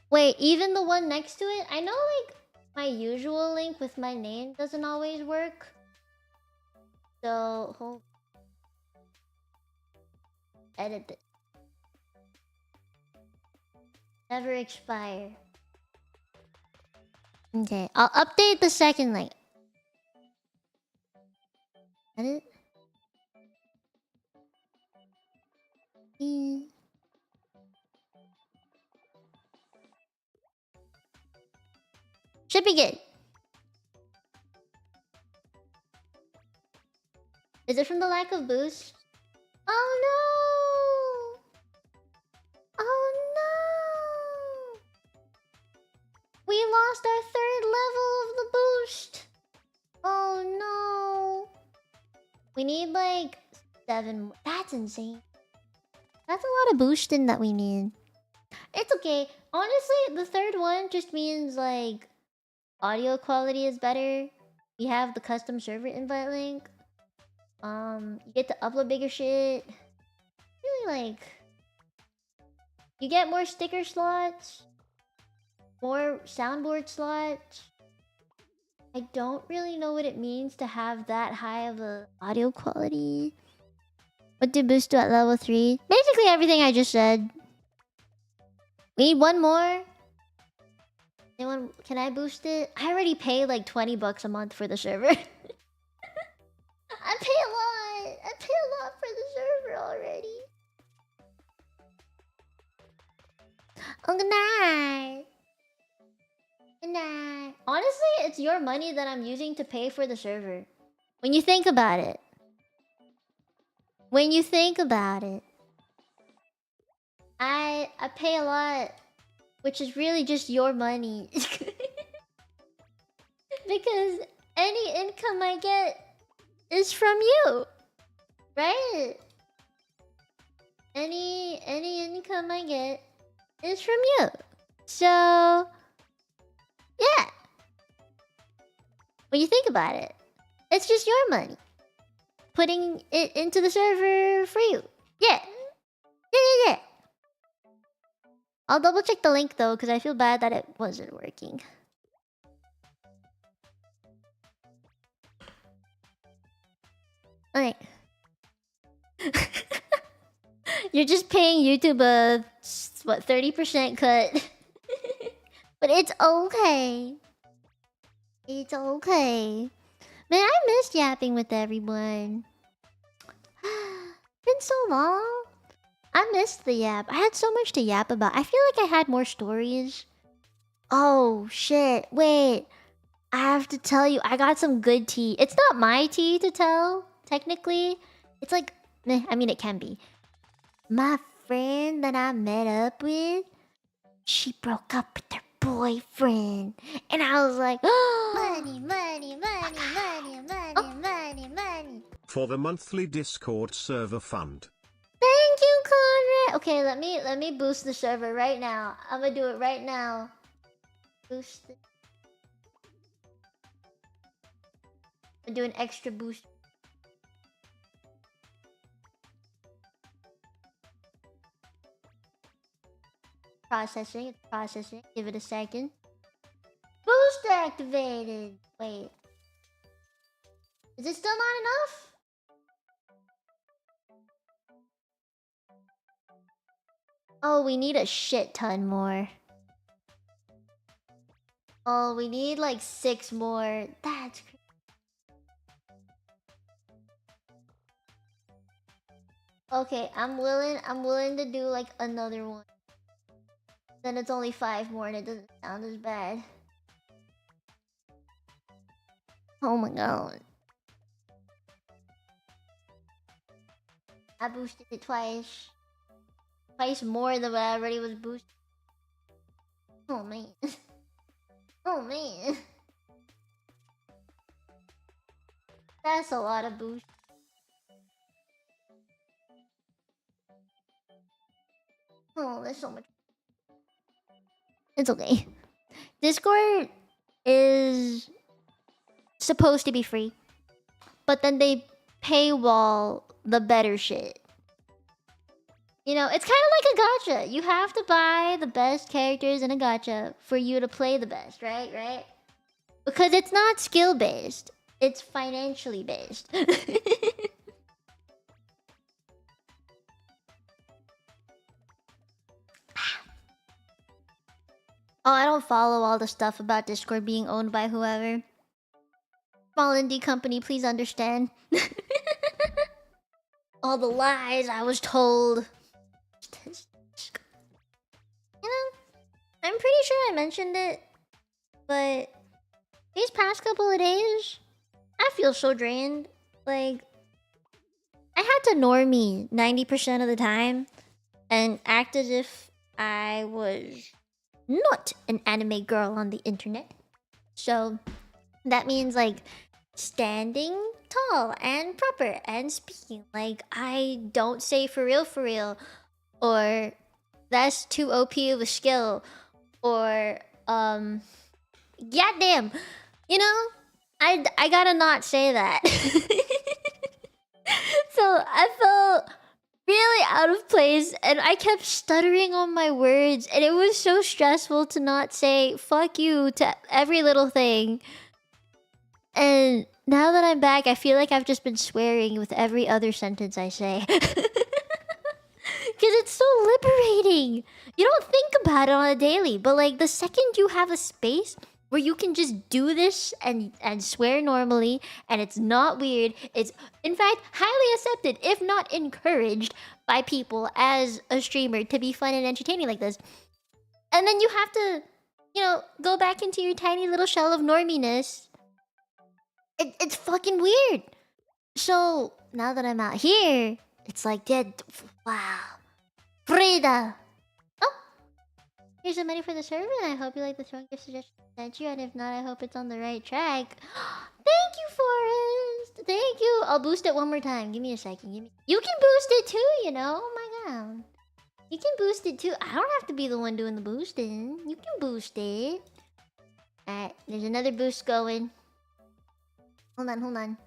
Wait, even the one next to it? I know, like, my usual link with my name doesn't always work. So, hold. Edit it. Never expire. Okay, I'll update the second link. Edit. Should be good. Is it from the lack of boost? Oh no! Oh no! We lost our 3rd level of the boost! Oh no! We need like 7 more. That's insane. That's a lot of boosting that we need. It's okay. Honestly, the 3rd one just means like audio quality is better. We have the custom server invite link. You get to upload bigger shit. Really like... You get more sticker slots. More soundboard slots. I don't really know what it means to have that high of a audio quality. What did boost to at level 3? Basically everything I just said. We need one more. Anyone, can I boost it? I already pay like 20 bucks a month for the server. I pay a lot. I pay a lot for the server already. Oh, good night. Good night. Honestly, it's your money that I'm using to pay for the server. When you think about it. When you think about it. I pay a lot, which is really just your money. Because any income I get is from you. Right? Any income I get is from you. So, yeah. When you think about it, it's just your money. Putting it into the server for you. Yeah. Yeah. I'll double check the link though, because I feel bad that it wasn't working. Okay. You're just paying YouTube a, what, 30% cut. But it's okay. It's okay. Man, I missed yapping with everyone. Been so long. I missed the yap. I had so much to yap about. I feel like I had more stories. Oh, shit. Wait. I have to tell you, I got some good tea. It's not my tea to tell, technically. It's like, meh, I mean, it can be. My friend that I met up with, she broke up with her boyfriend. And I was like, money. For the monthly Discord server fund. Thank you, Conrad. Okay, let me boost the server right now. I'm gonna do it right now. Boost it. I'm gonna do an extra boost. Processing, it's processing. Give it a second. Boost activated. Wait. Is it still not enough? Oh, we need a shit ton more. Oh, we need like 6 more. That's crazy. Okay, I'm willing to do like another one. Then it's only 5 more and it doesn't sound as bad. Oh my god. I boosted it twice. Twice more than what I already was boosted. Oh man. Oh man. That's a lot of boost. Oh, there's so much. It's okay. Discord is supposed to be free, but then they paywall the better shit. You know, it's kind of like a gacha. You have to buy the best characters in a gacha for you to play the best, right? Right? Because it's not skill based. It's financially based. Oh, I don't follow all the stuff about Discord being owned by whoever. Small indie company, please understand. All the lies I was told. You know, I'm pretty sure I mentioned it, but these past couple of days, I feel so drained. Like, I had to normie 90% of the time and act as if I was not an anime girl on the internet. So that means like standing tall and proper and speaking like I don't say for real, or that's too OP of a skill, or goddamn, you know, I gotta not say that. So I felt really out of place and I kept stuttering on my words and it was so stressful to not say fuck you to every little thing. And now that I'm back, I feel like I've just been swearing with every other sentence I say. Because it's so liberating. You don't think about it on a daily, but like the second you have a space where you can just do this and swear normally and it's not weird, it's in fact highly accepted, if not encouraged by people as a streamer to be fun and entertaining like this. And then you have to, you know, go back into your tiny little shell of norminess. It's fucking weird. So now that I'm out here, it's like dead. Wow. Frida. Oh, here's some money for the server, and I hope you like the throwing gift suggestion I sent you. And if not, I hope it's on the right track. Thank you, Forrest. Thank you. I'll boost it one more time. Give me a second. You can boost it too, you know. Oh my god. You can boost it too. I don't have to be the one doing the boosting. You can boost it. Alright, there's another boost going. Hold on.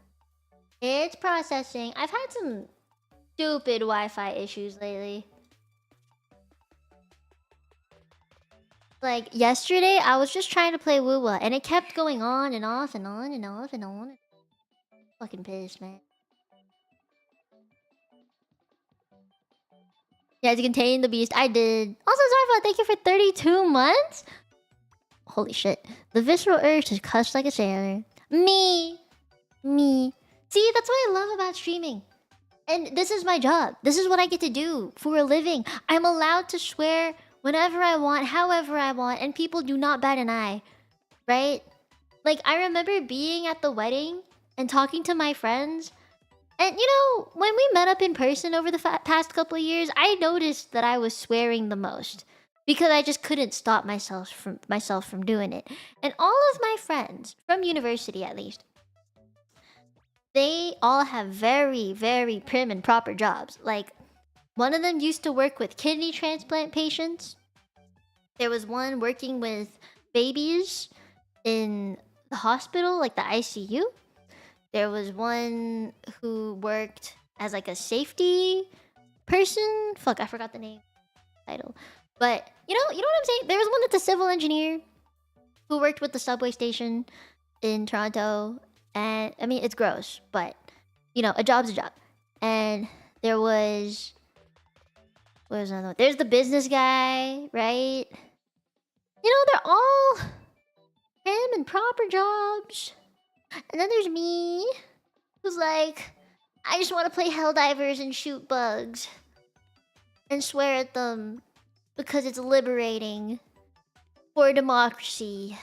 It's processing. I've had some stupid Wi-Fi issues lately. Like yesterday, I was just trying to play Wuwa, and it kept going on and off and on and off and on. Fucking pissed, man. Yeah, to contain the beast, I did. Also, Zarfa, thank you for 32 months. Holy shit. The visceral urge to cuss like a sailor. Me. See, that's what I love about streaming. And this is my job. This is what I get to do for a living. I'm allowed to swear whenever I want, however I want, and people do not bat an eye. Right? Like, I remember being at the wedding and talking to my friends. And, you know, when we met up in person over the past couple of years, I noticed that I was swearing the most. Because I just couldn't stop myself from doing it. And all of my friends, from university at least, they all have very, very prim and proper jobs. Like, one of them used to work with kidney transplant patients. There was one working with babies in the hospital, like the ICU. There was one who worked as like a safety person. Fuck, I forgot the name title. But you know what I'm saying? There was one that's a civil engineer who worked with the subway station in Toronto. And I mean, it's gross, but you know, a job's a job. And there was where's another one? There's the business guy, right? You know, they're all prim and proper jobs. And then there's me, who's like, I just want to play Helldivers and shoot bugs and swear at them. because it's liberating for democracy.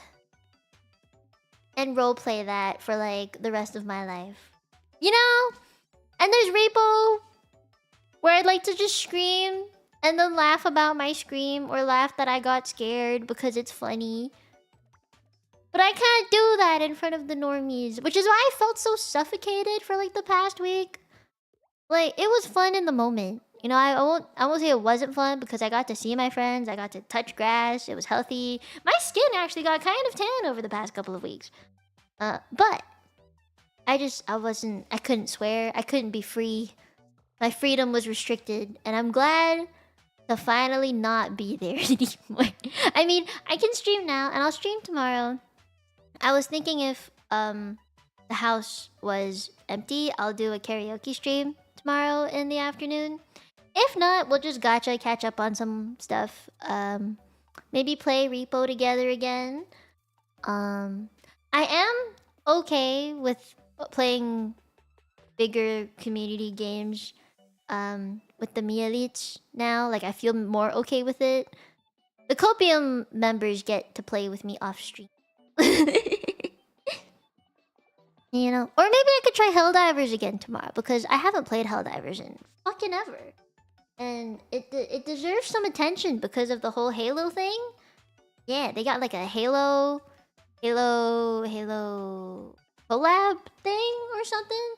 And roleplay that for like the rest of my life. You know? And there's Repo, where I'd like to just scream and then laugh about my scream or laugh that I got scared because it's funny. But I can't do that in front of the normies, which is why I felt so suffocated for like the past week. Like, it was fun in the moment. You know, I won't say it wasn't fun because I got to see my friends, I got to touch grass, it was healthy. My skin actually got kind of tan over the past couple of weeks. But I couldn't swear, I couldn't be free. My freedom was restricted, and I'm glad to finally not be there anymore. I mean, I can stream now, and I'll stream tomorrow. I was thinking if the house was empty, I'll do a karaoke stream tomorrow in the afternoon. If not, we'll just gacha catch up on some stuff. Maybe play Repo together again. I am okay with playing bigger community games with the Mielites now. Like, I feel more okay with it. The Copium members get to play with me off stream. You know? Or maybe I could try Helldivers again tomorrow, because I haven't played Helldivers in fucking ever. And it deserves some attention because of the whole Halo thing. Yeah, they got like a Halo collab thing or something.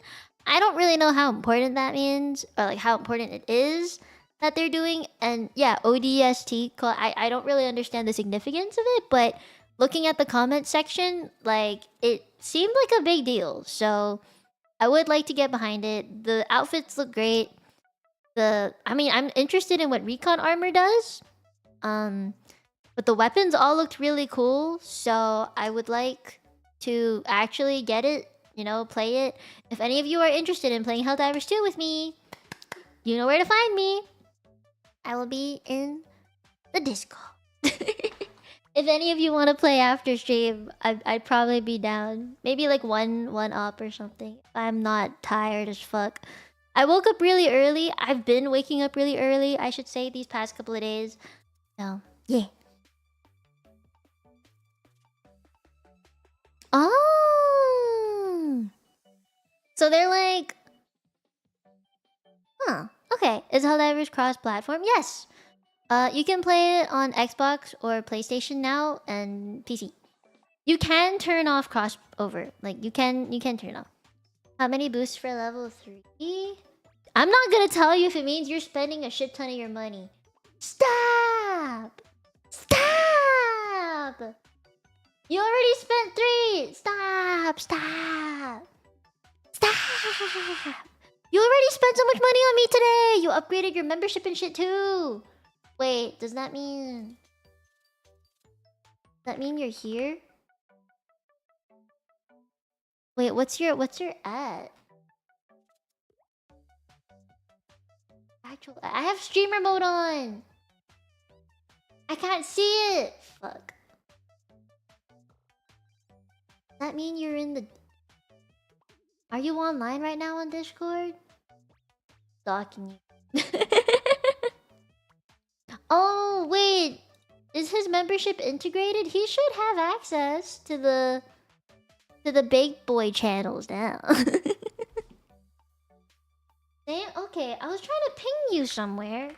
I don't really know how important that means, or like how important it is that they're doing. And yeah, ODST, I don't really understand the significance of it, but looking at the comment section, like, it seemed like a big deal. So I would like to get behind it. The outfits look great. I mean, I'm interested in what recon armor does. But the weapons all looked really cool, so I would like to actually get it, you know, play it. If any of you are interested in playing Helldivers 2 with me, you know where to find me. I will be in the Discord. If any of you want to play after stream, I'd probably be down. Maybe like one up or something. I'm not tired as fuck. I woke up really early. I've been waking up really early, I should say, these past couple of days. So, yeah. Oh! So they're like... Huh. Okay. Is Helldivers cross-platform? Yes! You can play it on Xbox or PlayStation now, and PC. You can turn off crossover. Like, you can turn off. How many boosts for level 3? I'm not gonna tell you if it means you're spending a shit ton of your money. Stop! Stop! You already spent 3! Stop! Stop! Stop! You already spent so much money on me today! You upgraded your membership and shit too! Wait, does that mean... Does that mean you're here? Wait, what's your ad? I have streamer mode on! I can't see it! Fuck. Does that mean you're in the... Are you online right now on Discord? Stalking you. Oh, wait! Is his membership integrated? He should have access to the big boy channels now. Damn, okay, I was trying to ping you somewhere.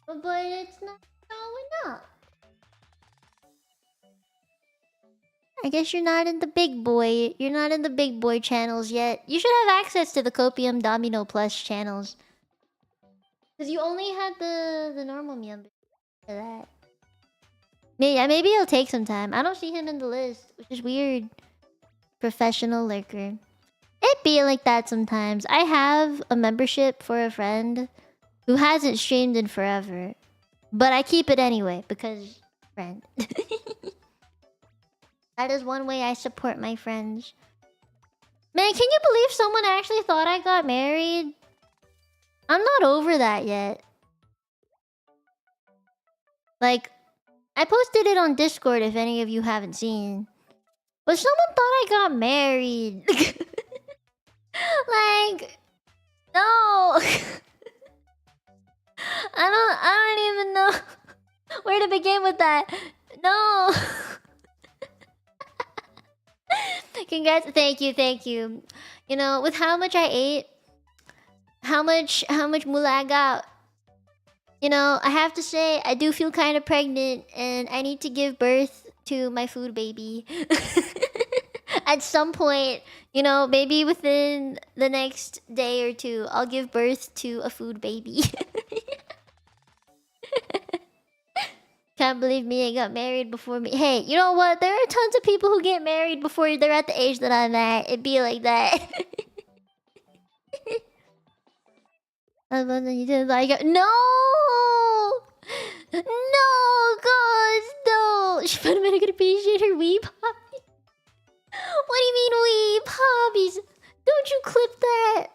But it's not showing up. I guess you're not in the big boy. You're not in the big boy channels yet. You should have access to the Copium Domino Plus channels. Because you only had the normal membership for that. Maybe it'll take some time. I don't see him in the list, which is weird. Professional lurker. It be like that sometimes. I have a membership for a friend who hasn't streamed in forever. But I keep it anyway, because... friend. That is one way I support my friends. Man, can you believe someone actually thought I got married? I'm not over that yet. Like, I posted it on Discord if any of you haven't seen. But someone thought I got married. Like, no. I don't Where to begin with that? No. Congrats. Thank you. You know, with how much I ate, how much moolah I got, you know, I have to say I do feel kind of pregnant and I need to give birth to my food baby. At some point, you know, maybe within the next day or two, I'll give birth to a food baby. Can't believe me, I got married before me. Hey, you know what? There are tons of people who get married before they're at the age that I'm at. It'd be like that. I wasn't you didn't like it. No! No, gosh, no! She put him in a good appreciate her weeb hobby. What do you mean weeb hobbies? Don't you clip that?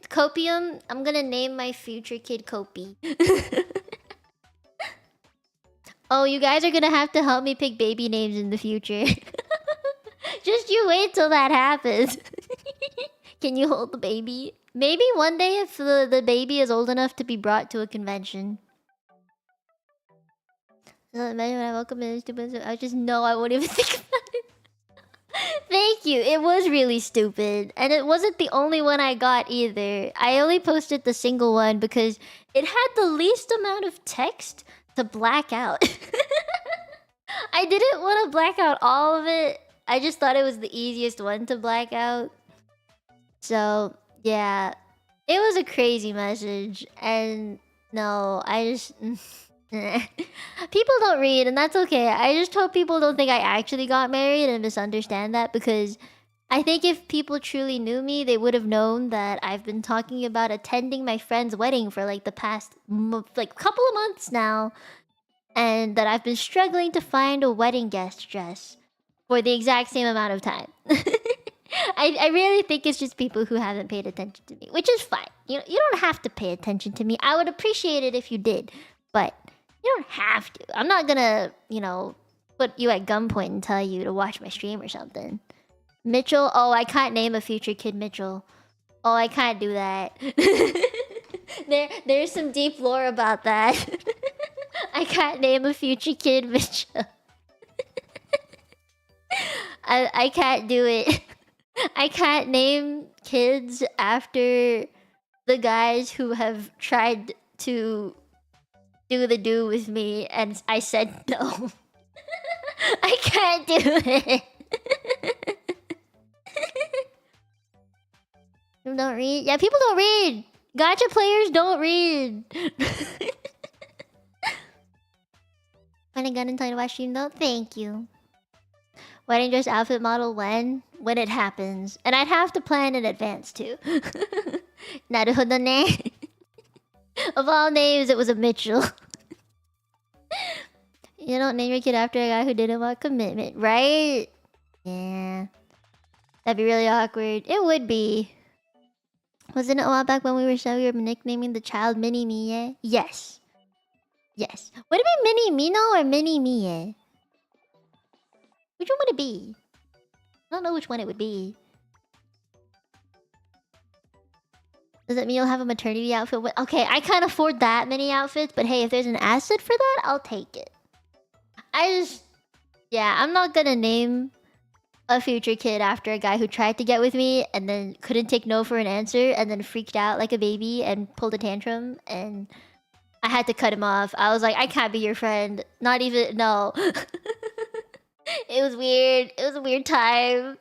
Copium? I'm gonna name my future kid Copy. Oh, you guys are gonna have to help me pick baby names in the future. Just you wait till that happens. Can you hold the baby? Maybe one day if the baby is old enough to be brought to a convention. So imagine when I woke up in stupid. I just know I won't even think about it. Thank you. It was really stupid. And it wasn't the only one I got either. I only posted the single one because it had the least amount of text to black out. I didn't want to black out all of it. I just thought it was the easiest one to black out. So, yeah. It was a crazy message. And no, I just... People don't read, and that's okay. I just hope people don't think I actually got married and misunderstand that, because I think if people truly knew me, they would have known that I've been talking about attending my friend's wedding for like the past couple of months now, and that I've been struggling to find a wedding guest dress for the exact same amount of time. I really think it's just people who haven't paid attention to me, which is fine. You don't have to pay attention to me. I would appreciate it if you did, but you don't have to. I'm not gonna, put you at gunpoint and tell you to watch my stream or something. Mitchell? Oh, I can't name a future kid Mitchell. Oh, I can't do that. There's some deep lore about that. I can't name a future kid Mitchell. I can't do it. I can't name kids after the guys who have tried to do with me, and I said no. I can't do it. People don't read? Yeah, people don't read. Gacha players don't read. When I got into my stream though, thank you. Wedding dress outfit model when? When it happens. And I'd have to plan in advance too. Naruhodo ne. Of all names, it was a Mitchell. You don't name your kid after a guy who didn't want commitment, right? Yeah. That'd be really awkward. It would be. Wasn't it a while back when we were nicknaming the child Mini Mie? Yes. Yes. Would it be Mini Mino or Mini Mie? Which one would it be? I don't know which one it would be. Does that mean you'll have a maternity outfit? Okay, I can't afford that many outfits, but hey, if there's an asset for that, I'll take it. Yeah, I'm not gonna name a future kid after a guy who tried to get with me and then couldn't take no for an answer and then freaked out like a baby and pulled a tantrum, and I had to cut him off. I was like, I can't be your friend. Not even, no. It was weird. It was a weird time.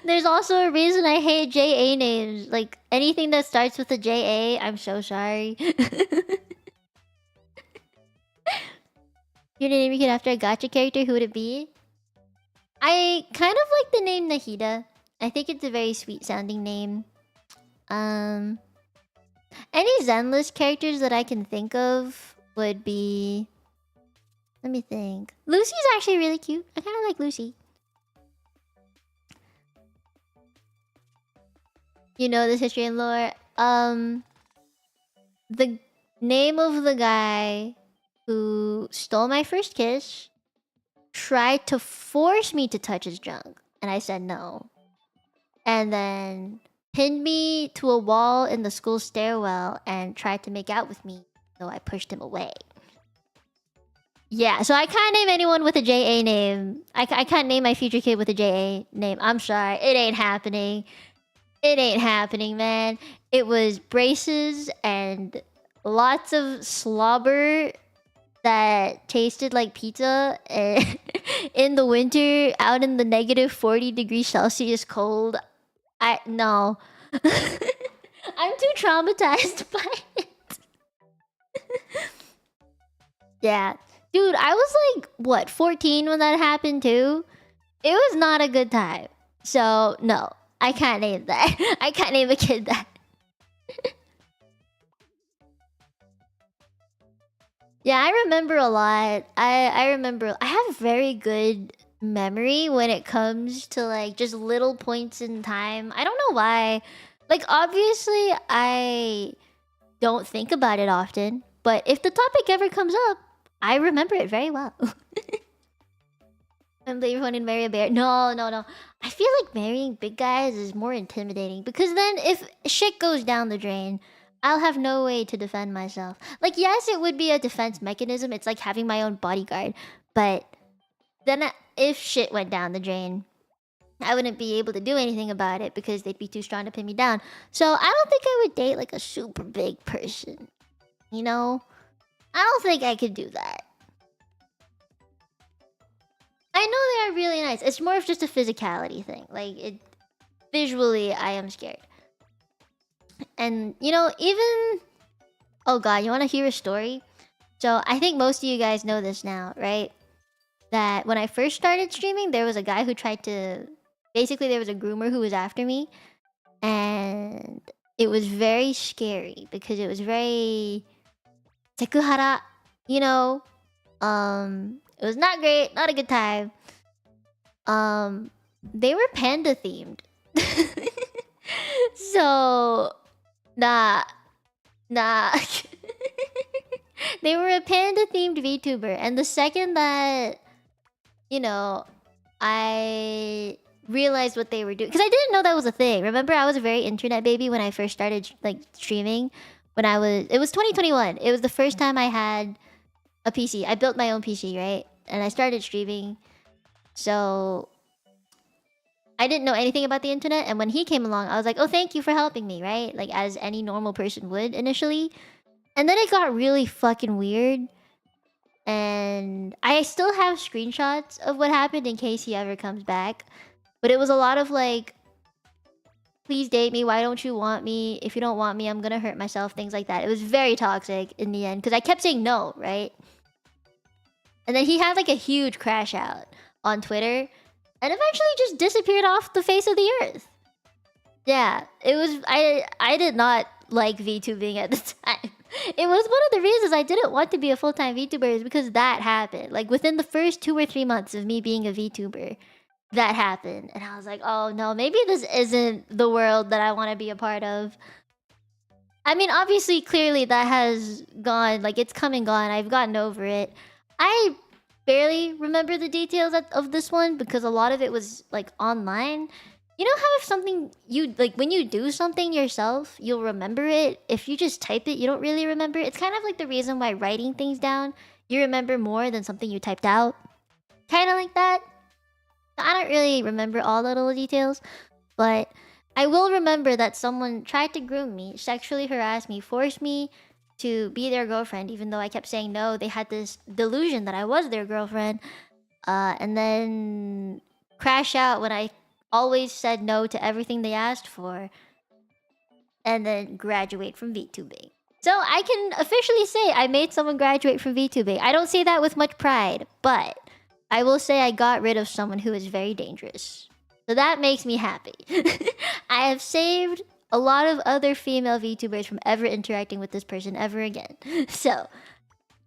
There's also a reason I hate JA names. Like, anything that starts with a JA, I'm so sorry. You're naming it after a gacha character, who would it be? I kind of like the name Nahida. I think it's a very sweet sounding name. Any Zenless characters that I can think of would be... Let me think. Lucy's actually really cute. I kind of like Lucy. You know this history and lore. The name of the guy who stole my first kiss tried to force me to touch his junk, and I said no. And then pinned me to a wall in the school stairwell and tried to make out with me, though I pushed him away. Yeah, so I can't name anyone with a JA name. I can't name my future kid with a JA name. I'm sorry. It ain't happening. It ain't happening, man. It was braces and lots of slobber that tasted like pizza in the winter out in the negative 40 degrees Celsius cold. No. I'm too traumatized by it. Yeah. Dude, I was like, what, 14 when that happened too? It was not a good time. So, no. I can't name that. I can't name a kid that. Yeah, I remember a lot. I remember... I have very good memory when it comes to, like, just little points in time. I don't know why. Like, obviously, I don't think about it often. But if the topic ever comes up, I remember it very well. And everyone in marry a bear. No. I feel like marrying big guys is more intimidating. Because then if shit goes down the drain, I'll have no way to defend myself. Like, yes, it would be a defense mechanism. It's like having my own bodyguard. But then if shit went down the drain, I wouldn't be able to do anything about it because they'd be too strong to pin me down. So I don't think I would date like a super big person. You know? I don't think I could do that. I know they are really nice. It's more of just a physicality thing. Like, it visually, I am scared. And, you know, even... Oh god, you want to hear a story? So, I think most of you guys know this now, right? That when I first started streaming, there was a guy who tried to... Basically, there was a groomer who was after me. And it was very scary because it was very... Sekuhara, you know? It was not great, not a good time. They were panda themed. So, nah. They were a panda themed VTuber, and the second that, you know, I realized what they were doing, because I didn't know that was a thing. Remember, I was a very internet baby when I first started like streaming. It was 2021. It was the first time I had a PC. I built my own PC, right? And I started streaming. So I didn't know anything about the internet. And when he came along, I was like, oh, thank you for helping me, right? Like, as any normal person would initially. And then it got really fucking weird. And I still have screenshots of what happened in case he ever comes back. But it was a lot of like, please date me, why don't you want me? If you don't want me, I'm gonna hurt myself, things like that. It was very toxic in the end, because I kept saying no, right? And then he had like a huge crash out on Twitter, and eventually just disappeared off the face of the earth. Yeah, it was... I did not like VTubing at the time. It was one of the reasons I didn't want to be a full-time VTuber, is because that happened. Like, within the first 2 or 3 months of me being a VTuber, that happened. And I was like, oh no, maybe this isn't the world that I want to be a part of. I mean, obviously, clearly that has gone, like, it's come and gone. I've gotten over it. I barely remember the details of this one because a lot of it was, like, online. You know how if something you, like, when you do something yourself, you'll remember it? If you just type it, you don't really remember it. It's kind of like the reason why writing things down, you remember more than something you typed out. Kind of like that. I don't really remember all the little details, but I will remember that someone tried to groom me, sexually harass me, force me to be their girlfriend, even though I kept saying no. They had this delusion that I was their girlfriend, and then crash out when I always said no to everything they asked for, and then graduate from VTubing. So I can officially say I made someone graduate from VTubing. I don't say that with much pride, but I will say I got rid of someone who is very dangerous. So that makes me happy. I have saved a lot of other female VTubers from ever interacting with this person ever again. So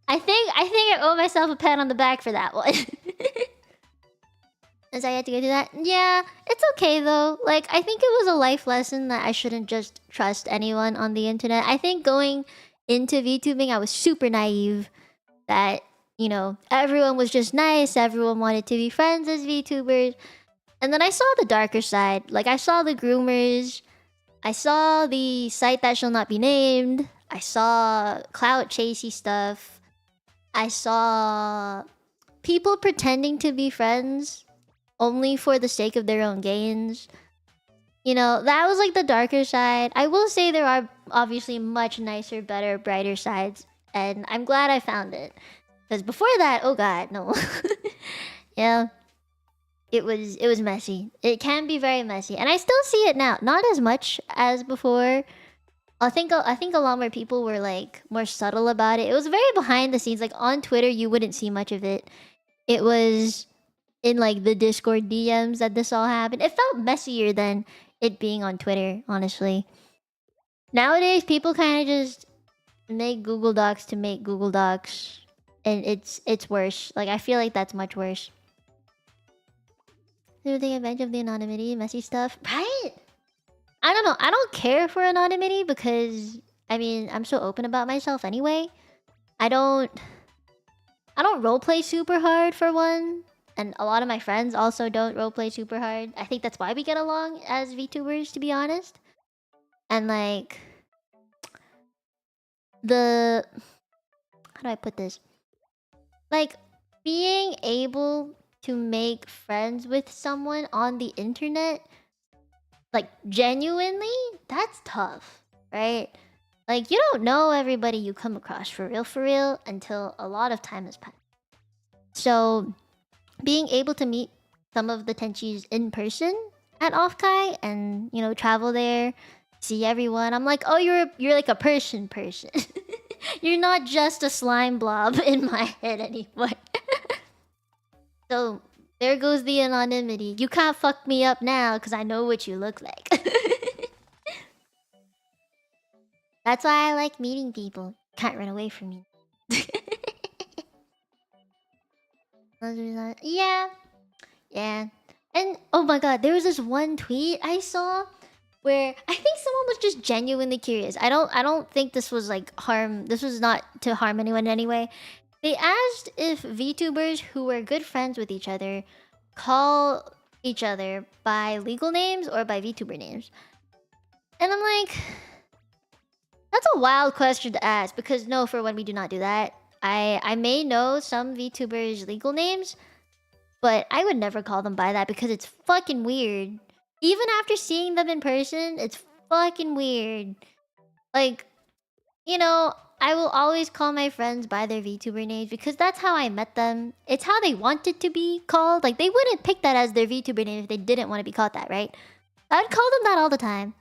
I think I owe myself a pat on the back for that one. As I had to go through that. Yeah, it's okay though. Like, I think it was a life lesson that I shouldn't just trust anyone on the internet. I think going into VTubing, I was super naive. That, you know, everyone was just nice. Everyone wanted to be friends as VTubers. And then I saw the darker side. Like, I saw the groomers. I saw the site that shall not be named. I saw clout chasey stuff. I saw people pretending to be friends only for the sake of their own gains. You know, that was like the darker side. I will say there are obviously much nicer, better, brighter sides, and I'm glad I found it. Because before that, oh god, no. Yeah. It was messy. It can be very messy. And I still see it now. Not as much as before. I think a lot more people were like more subtle about it. It was very behind the scenes. Like on Twitter, you wouldn't see much of it. It was in like the Discord DMs that this all happened. It felt messier than it being on Twitter, honestly. Nowadays, people kind of just make Google Docs to make Google Docs, and it's worse. Like I feel like that's much worse. Do you take advantage of the anonymity, messy stuff, right? I don't know. I don't care for anonymity because I mean I'm so open about myself anyway. I don't roleplay super hard for one. And a lot of my friends also don't roleplay super hard. I think that's why we get along as VTubers, to be honest. And like the how do I put this? Like being able to make friends with someone on the internet, like genuinely, that's tough, right? Like you don't know everybody you come across for real until a lot of time has passed. So being able to meet some of the Tenchis in person at Offkai and, you know, travel there, see everyone. I'm like, oh, you're like a person. You're not just a slime blob in my head anymore. So there goes the anonymity. You can't fuck me up now because I know what you look like. That's why I like meeting people. Can't run away from me. Yeah. Yeah. And oh my god, there was this one tweet I saw where I think someone was just genuinely curious. I don't think this was like harm. This was not to harm anyone in any way. They asked if VTubers who were good friends with each other call each other by legal names or by VTuber names. And I'm like, that's a wild question to ask because no, for one, we do not do that. I may know some VTubers' legal names, but I would never call them by that because it's fucking weird. Even after seeing them in person, it's fucking weird. Like, you know, I will always call my friends by their VTuber names because that's how I met them. It's how they wanted to be called. Like, they wouldn't pick that as their VTuber name if they didn't want to be called that, right? I'd call them that all the time.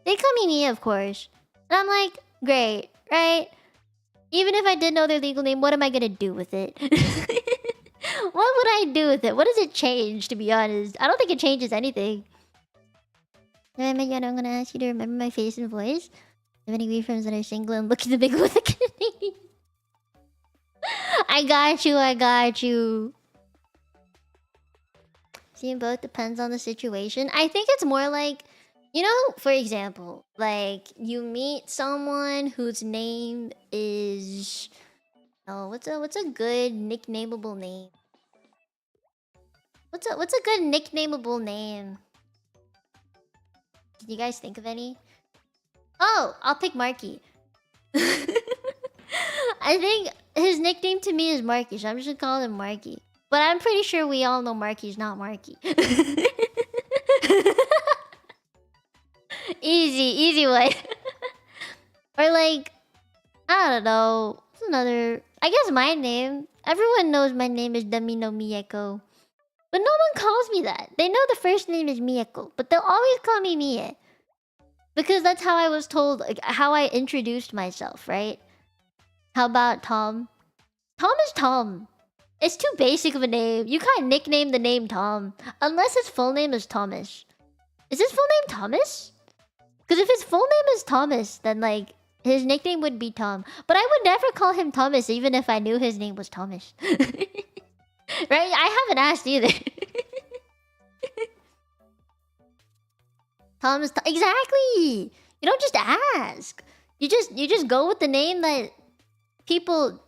They call me Mia, of course. And I'm like, great, right? Even if I did know their legal name, what am I gonna do with it? What would I do with it? What does it change, to be honest? I don't think it changes anything. I'm gonna ask you to remember my face and voice. Have any refunds that are single and looking to big with a kidney? I got you. Seeing both depends on the situation. I think it's more like, you know, for example, like you meet someone whose name is what's a good nicknameable name? What's a good nicknameable name? Can you guys think of any? Oh, I'll pick Marky. I think his nickname to me is Marky, so I'm just gonna call him Marky. But I'm pretty sure we all know Marky's not Marky. Easy way. Or like, I don't know. What's another? I guess my name. Everyone knows my name is Mino Mieko. But no one calls me that. They know the first name is Mieko, but they'll always call me Mie. Because that's how I was told, like, how I introduced myself, right? How about Tom? Tom is Tom. It's too basic of a name. You can't nickname the name Tom. Unless his full name is Thomas. Is his full name Thomas? Because if his full name is Thomas, then, like, his nickname would be Tom. But I would never call him Thomas, even if I knew his name was Thomas. Right? I haven't asked either. Thomas... Exactly! You don't just ask. You just go with the name that people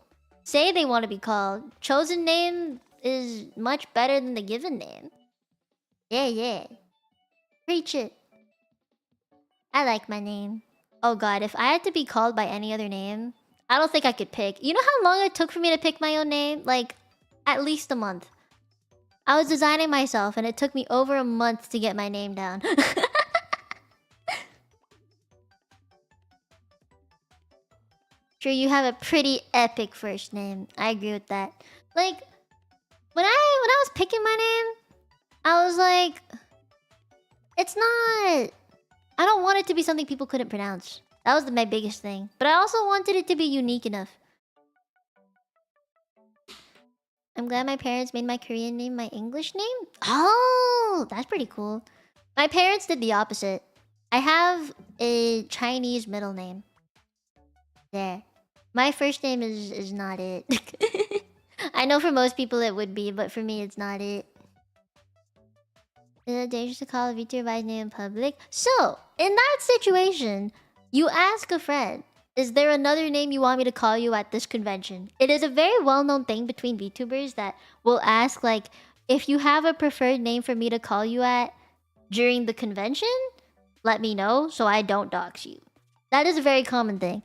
say they want to be called. Chosen name is much better than the given name. Yeah. Preach it. I like my name. Oh god, if I had to be called by any other name, I don't think I could pick. You know how long it took for me to pick my own name? Like, at least a month. I was designing myself and it took me over a month to get my name down. Sure, you have a pretty epic first name. I agree with that. Like, when I was picking my name, I was like, it's not... I don't want it to be something people couldn't pronounce. That was my biggest thing. But I also wanted it to be unique enough. I'm glad my parents made my Korean name my English name. Oh, that's pretty cool. My parents did the opposite. I have a Chinese middle name. There. My first name is not it. I know for most people it would be, but for me it's not it. Is it dangerous to call a VTuber by his name in public? So, in that situation, you ask a friend, is there another name you want me to call you at this convention? It is a very well-known thing between VTubers that will ask, like, if you have a preferred name for me to call you at during the convention, let me know so I don't dox you. That is a very common thing.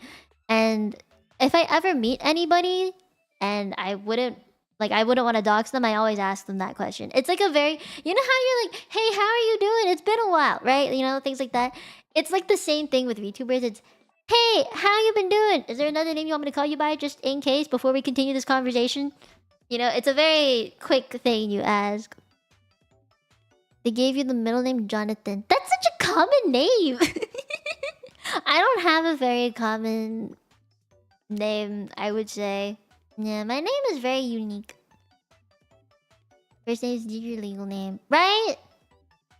And if I ever meet anybody and I wouldn't want to dox them, I always ask them that question. It's like a very... You know how you're like, hey, how are you doing? It's been a while, right? You know, things like that. It's like the same thing with VTubers. It's, hey, how you been doing? Is there another name you want me to call you by just in case before we continue this conversation? You know, it's a very quick thing you ask. They gave you the middle name Jonathan. That's such a common name! I don't have a very common name, I would say. Yeah, my name is very unique. First name is your legal name. Right?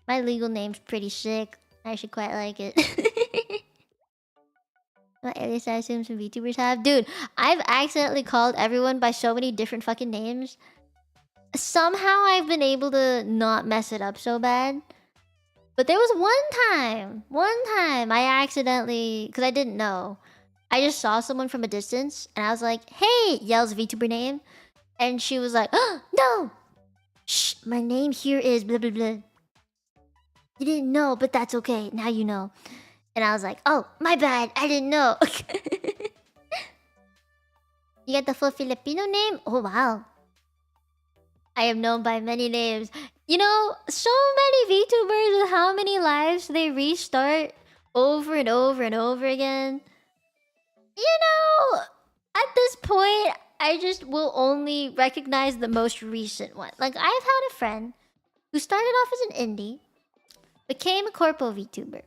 My legal name's pretty sick. I should quite like it. What alias I assume some VTubers have? Dude, I've accidentally called everyone by so many different fucking names. Somehow I've been able to not mess it up so bad. But there was one time I accidentally... Because I didn't know. I just saw someone from a distance, and I was like, hey, yells VTuber name. And she was like, oh, no! Shh, my name here is blah, blah, blah. You didn't know, but that's okay. Now you know. And I was like, oh, my bad. I didn't know. You got the full Filipino name? Oh, wow. I am known by many names. You know, so many VTubers with how many lives they restart over and over and over again. You know, at this point, I just will only recognize the most recent one. Like, I've had a friend who started off as an indie, became a corpo VTuber,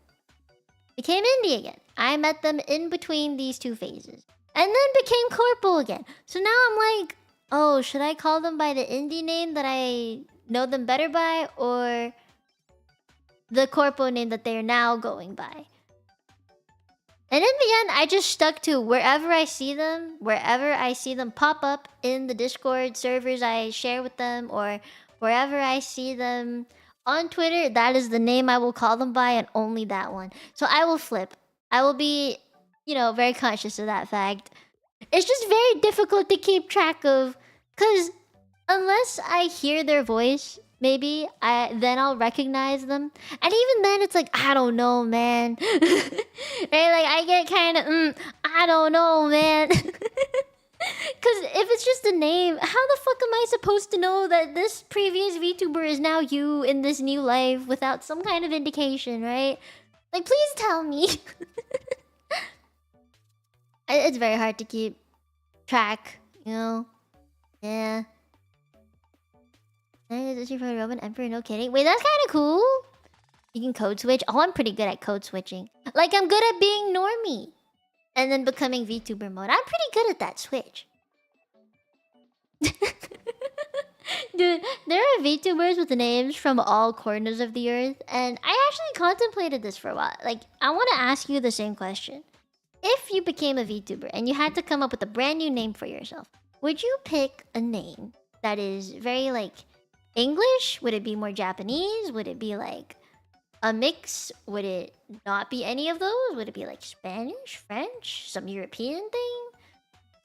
became indie again. I met them in between these two phases, and then became corpo again. So now I'm like, oh, should I call them by the indie name that I know them better by, or the corpo name that they're now going by? And in the end, I just stuck to wherever I see them pop up in the Discord servers I share with them, or wherever I see them on Twitter, that is the name I will call them by, and only that one. So I will flip. I will be, you know, very conscious of that fact. It's just very difficult to keep track of, because unless I hear their voice, maybe then I'll recognize them. And even then, it's like, I don't know, man. Right? Like, I get kind of, I don't know, man. Because if it's just a name, how the fuck am I supposed to know that this previous VTuber is now you in this new life without some kind of indication, right? Like, please tell me. It's very hard to keep track, you know? Yeah. Is your favorite Roman Emperor? No kidding. Wait, that's kind of cool. You can code switch. Oh, I'm pretty good at code switching. Like, I'm good at being normie and then becoming VTuber mode. I'm pretty good at that switch. Dude, there are VTubers with names from all corners of the earth, and I actually contemplated this for a while. Like, I want to ask you the same question. If you became a VTuber and you had to come up with a brand new name for yourself, would you pick a name that is very, like, English? Would it be more Japanese? Would it be like a mix? Would it not be any of those? Would it be like Spanish, French, some European thing?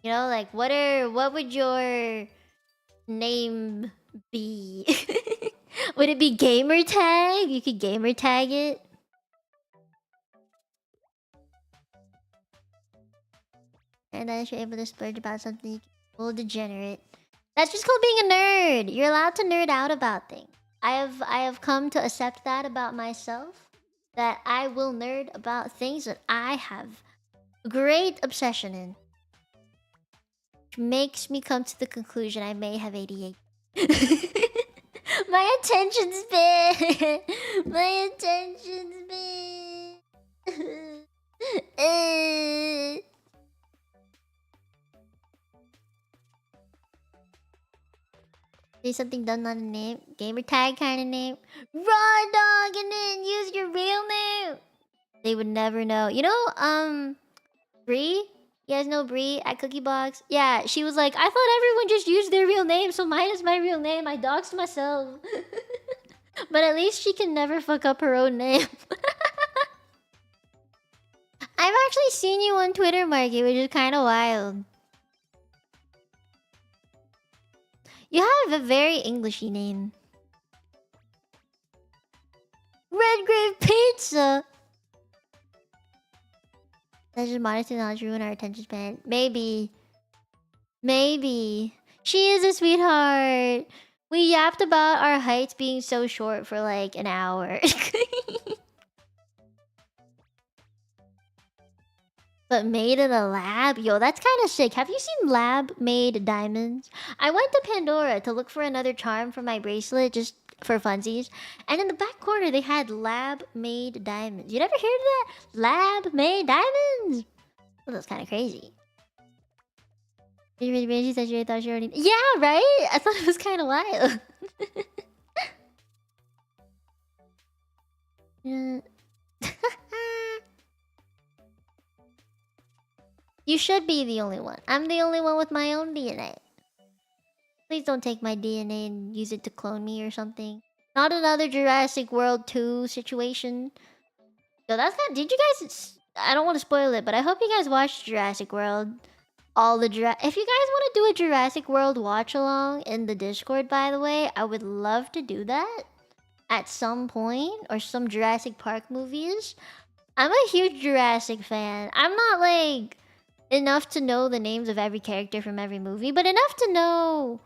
You know, like, what would your name be? Would it be gamer tag? You could gamer tag it. And that you're able to splurge about something well degenerate. That's just called being a nerd. You're allowed to nerd out about things. I have come to accept that about myself. That I will nerd about things that I have great obsession in. Which makes me come to the conclusion I may have ADHD. My attention span. My attention span. Say something done on a name. Gamer tag kind of name. Raw dog and then use your real name. They would never know. You know, Bree? You guys know Bree at Cookie Box? Yeah, she was like, I thought everyone just used their real name, so mine is my real name. I doxed myself. But at least she can never fuck up her own name. I've actually seen you on Twitter, Marky, which is kind of wild. You have a very Englishy name. Red Grave Pizza! That's just modesty knowledge ruin our attention span. Maybe. Maybe. She is a sweetheart. We yapped about our heights being so short for like an hour. But made in a lab? Yo, that's kind of sick. Have you seen lab-made diamonds? I went to Pandora to look for another charm for my bracelet just for funsies. And in the back corner, they had lab-made diamonds. You never heard of that? Lab-made diamonds? Well, that's kind of crazy. She said she thought she already... Yeah, right? I thought it was kind of wild. You should be the only one. I'm the only one with my own DNA. Please don't take my DNA and use it to clone me or something. Not another Jurassic World 2 situation. Yo, that's not... Did you guys... I don't want to spoil it, but I hope you guys watched Jurassic World. All the If you guys want to do a Jurassic World watch-along in the Discord, by the way, I would love to do that. At some point. Or some Jurassic Park movies. I'm a huge Jurassic fan. I'm not like... enough to know the names of every character from every movie, but enough to know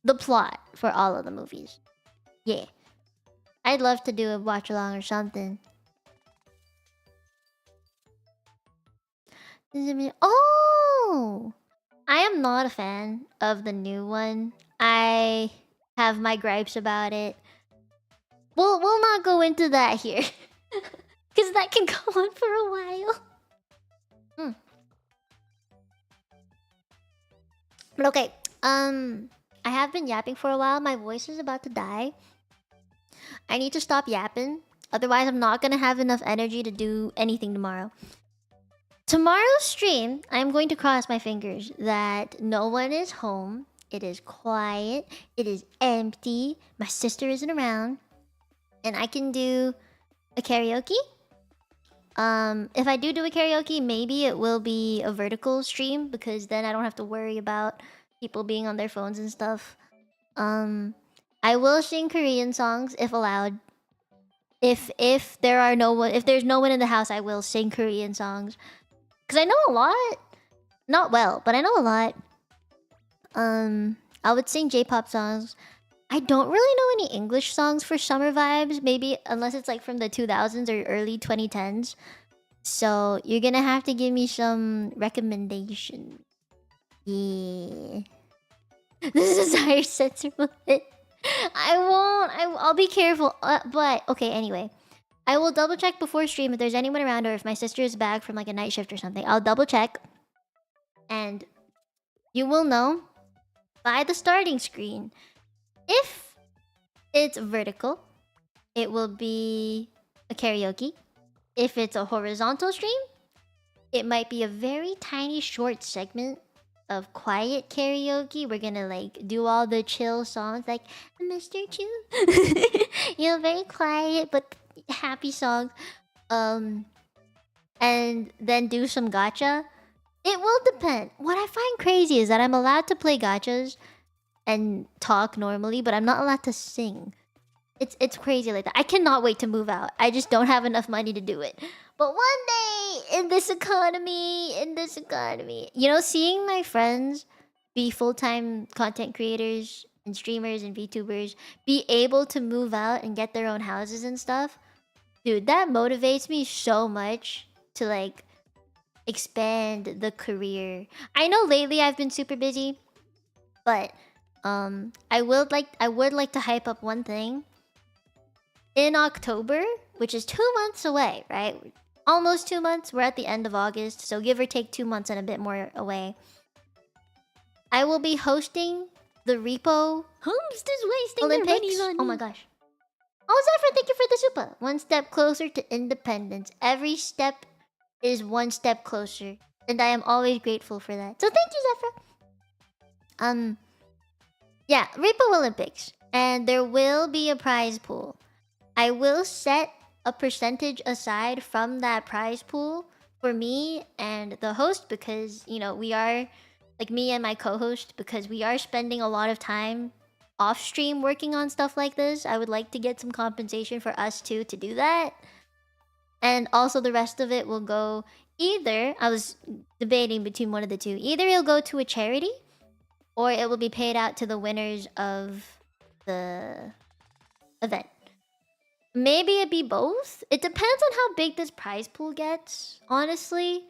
the plot for all of the movies. Yeah. I'd love to do a watch along or something. Oh! I am not a fan of the new one. I have my gripes about it. We'll not go into that here. Because that can go on for a while. But okay, I have been yapping for a while. My voice is about to die. I need to stop yapping. Otherwise, I'm not gonna have enough energy to do anything tomorrow. Tomorrow's stream, I'm going to cross my fingers that no one is home. It is quiet. It is empty. My sister isn't around. And I can do a karaoke. If I do a karaoke, maybe it will be a vertical stream because then I don't have to worry about people being on their phones and stuff. I will sing Korean songs if allowed. If there's no one in the house, I will sing Korean songs because I know a lot. Not well, but I know a lot. I would sing J-pop songs. I don't really know any English songs for summer vibes, maybe unless it's like from the 2000s or early 2010s. So you're gonna have to give me some recommendation. Yeah. This is a higher censor limit. I'll be careful. But okay, anyway. I will double check before stream if there's anyone around or if my sister is back from like a night shift or something. I'll double check. And you will know by the starting screen. If it's vertical, it will be a karaoke. If it's a horizontal stream, it might be a very tiny short segment of quiet karaoke. We're gonna like do all the chill songs like Mr. Chu. You know, very quiet but happy songs. And then do some gacha. It will depend. What I find crazy is that I'm allowed to play gachas and talk normally, but I'm not allowed to sing. It's crazy like that. I cannot wait to move out. I just don't have enough money to do it. But one day in this economy, you know, seeing my friends be full-time content creators and streamers and VTubers be able to move out and get their own houses and stuff, dude, that motivates me so much to like expand the career. I know lately I've been super busy, but I would like to hype up one thing. In October, which is 2 months away, right? Almost 2 months. We're at the end of August, so give or take 2 months and a bit more away. I will be hosting the Repo Homestead's wasting Olympics. their money on Oh my gosh. Oh, Zephyr, thank you for the super. One step closer to independence. Every step is one step closer. And I am always grateful for that. So thank you, Zephyr. Yeah, Repo Olympics. And there will be a prize pool. I will set a percentage aside from that prize pool for me and the host because, you know, we are, like me and my co-host, because we are spending a lot of time off stream working on stuff like this. I would like to get some compensation for us too to do that. And also the rest of it will go either, I was debating between one of the two. Either it'll go to a charity or it will be paid out to the winners of the event. Maybe it be both. It depends on how big this prize pool gets, honestly.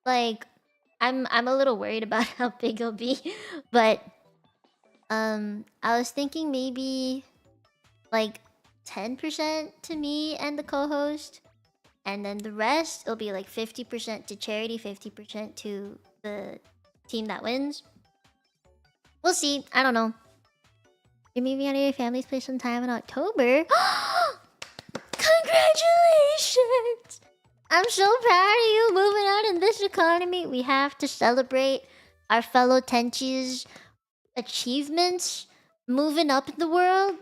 Like, I'm a little worried about how big it'll be. But I was thinking maybe like 10% to me and the co-host. And then the rest, it'll be like 50% to charity, 50% to the team that wins. We'll see. I don't know. You're moving out of your family's place sometime in October. Congratulations! I'm so proud of you moving out in this economy. We have to celebrate our fellow Tenchi's achievements, moving up in the world.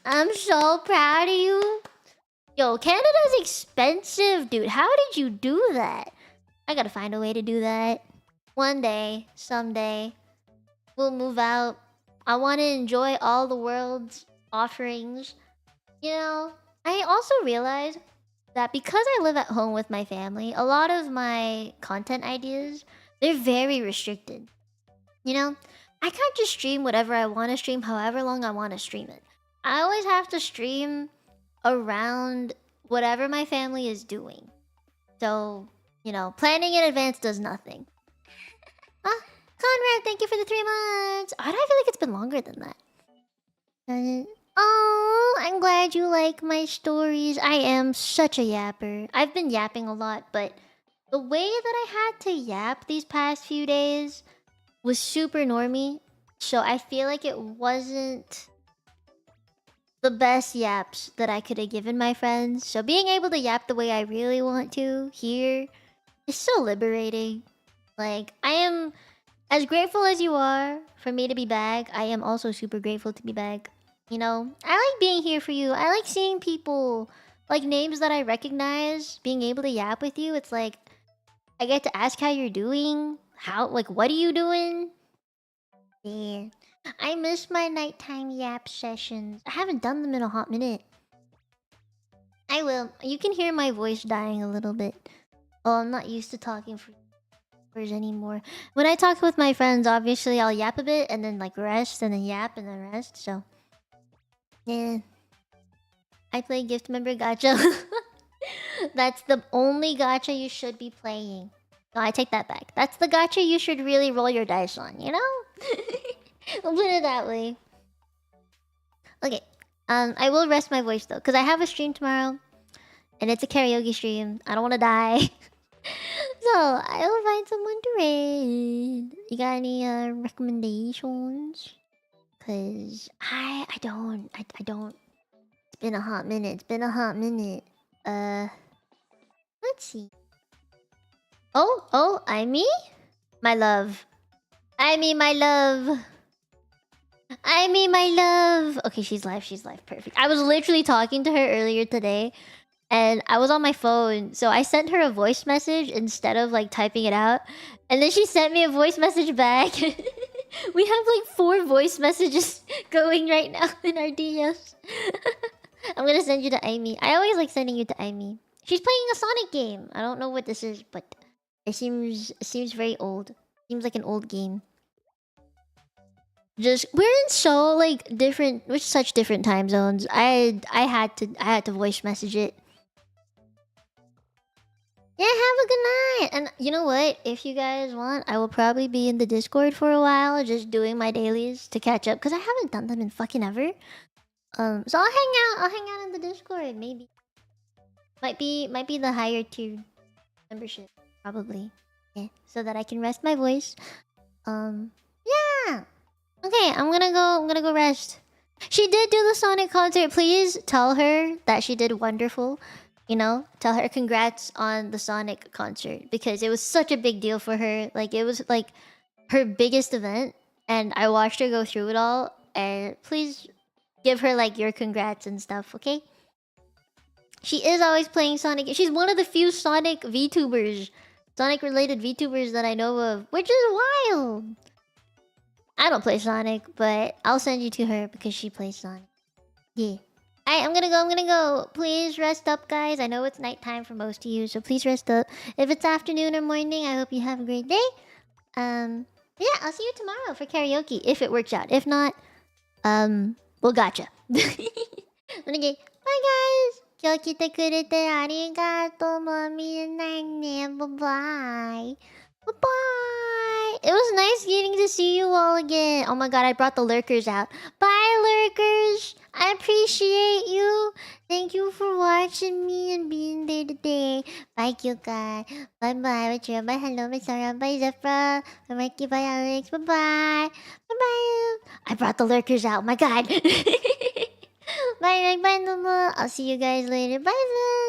I'm so proud of you. Yo, Canada's expensive, dude. How did you do that? I gotta find a way to do that. One day, someday, we'll move out. I want to enjoy all the world's offerings. You know, I also realized that because I live at home with my family, a lot of my content ideas, they're very restricted. You know, I can't just stream whatever I want to stream, however long I want to stream it. I always have to stream around whatever my family is doing. So, you know, planning in advance does nothing. Conrad, thank you for the 3 months. Why do I feel like it's been longer than that? Oh, I'm glad you like my stories. I am such a yapper. I've been yapping a lot, but the way that I had to yap these past few days was super normie. So I feel like it wasn't the best yaps that I could have given my friends. So being able to yap the way I really want to here is so liberating. Like, I am as grateful as you are for me to be back. I am also super grateful to be back. You know, I like being here for you. I like seeing people, like names that I recognize, being able to yap with you. It's like, I get to ask how you're doing. How, like, what are you doing? Yeah. I miss my nighttime yap sessions. I haven't done them in a hot minute. I will. You can hear my voice dying a little bit. Oh, I'm not used to talking for hours anymore. When I talk with my friends, obviously I'll yap a bit and then like rest and then yap and then rest. So, yeah. I play gift member gacha. That's the only gacha you should be playing. No, I take that back. That's the gacha you should really roll your dice on, you know? We'll put it that way. Okay. I will rest my voice though, because I have a stream tomorrow. And it's a karaoke stream. I don't want to die. So, I'll find someone to raid. You got any recommendations? Because I don't. It's been a hot minute. Let's see. Oh, Imi? My love. Imi, my love. Okay, she's live. Perfect. I was literally talking to her earlier today. And I was on my phone. So I sent her a voice message instead of like typing it out. And then she sent me a voice message back. We have like 4 voice messages going right now in our DMs. I'm gonna send you to Amy. I always like sending you to Amy. She's playing a Sonic game. I don't know what this is, but it seems very old. Seems like an old game. Just we're in so like different, with such different time zones. I had to voice message it. Yeah, have a good night. And you know what? If you guys want, I will probably be in the Discord for a while, just doing my dailies to catch up, because I haven't done them in fucking ever. So I'll hang out. I'll hang out in the Discord. Maybe might be the higher tier membership, probably. Yeah, so that I can rest my voice. Yeah. Okay, I'm gonna go rest. She did do the Sonic concert. Please tell her that she did wonderful. You know, tell her congrats on the Sonic concert, because it was such a big deal for her. Like, it was like her biggest event, and I watched her go through it all. And please give her like your congrats and stuff, okay? She is always playing Sonic. She's one of the few Sonic VTubers, Sonic related VTubers that I know of, which is wild. I don't play Sonic, but I'll send you to her because she plays Sonic. Yeah. Alright, I'm gonna go. Please rest up, guys. I know it's nighttime for most of you, so please rest up. If it's afternoon or morning, I hope you have a great day. Yeah, I'll see you tomorrow for karaoke, if it works out. If not, we'll gotcha. Okay, bye guys! 今日来てくれてありがとう。もう見えないね。Bye bye. Bye bye. It was nice getting to see you all again. Oh my god, I brought the lurkers out. Bye, lurkers. I appreciate you. Thank you for watching me and being there today. Bye, cute guy. Bye bye. Bye, bye. Hello, Miss Sarah. Bye, Zephyr. Bye, Mikey. Bye, Alex. Bye bye. Bye bye. I brought the lurkers out. My god. Bye, bye, Nomo. I'll see you guys later. Bye,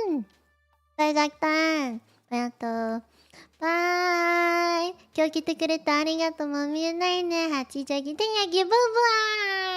then. Bye, Zaktan. Bye, Ato. バイ。今日来てくれてありがとう。もう見えないね。8時起きてやきバイバイ。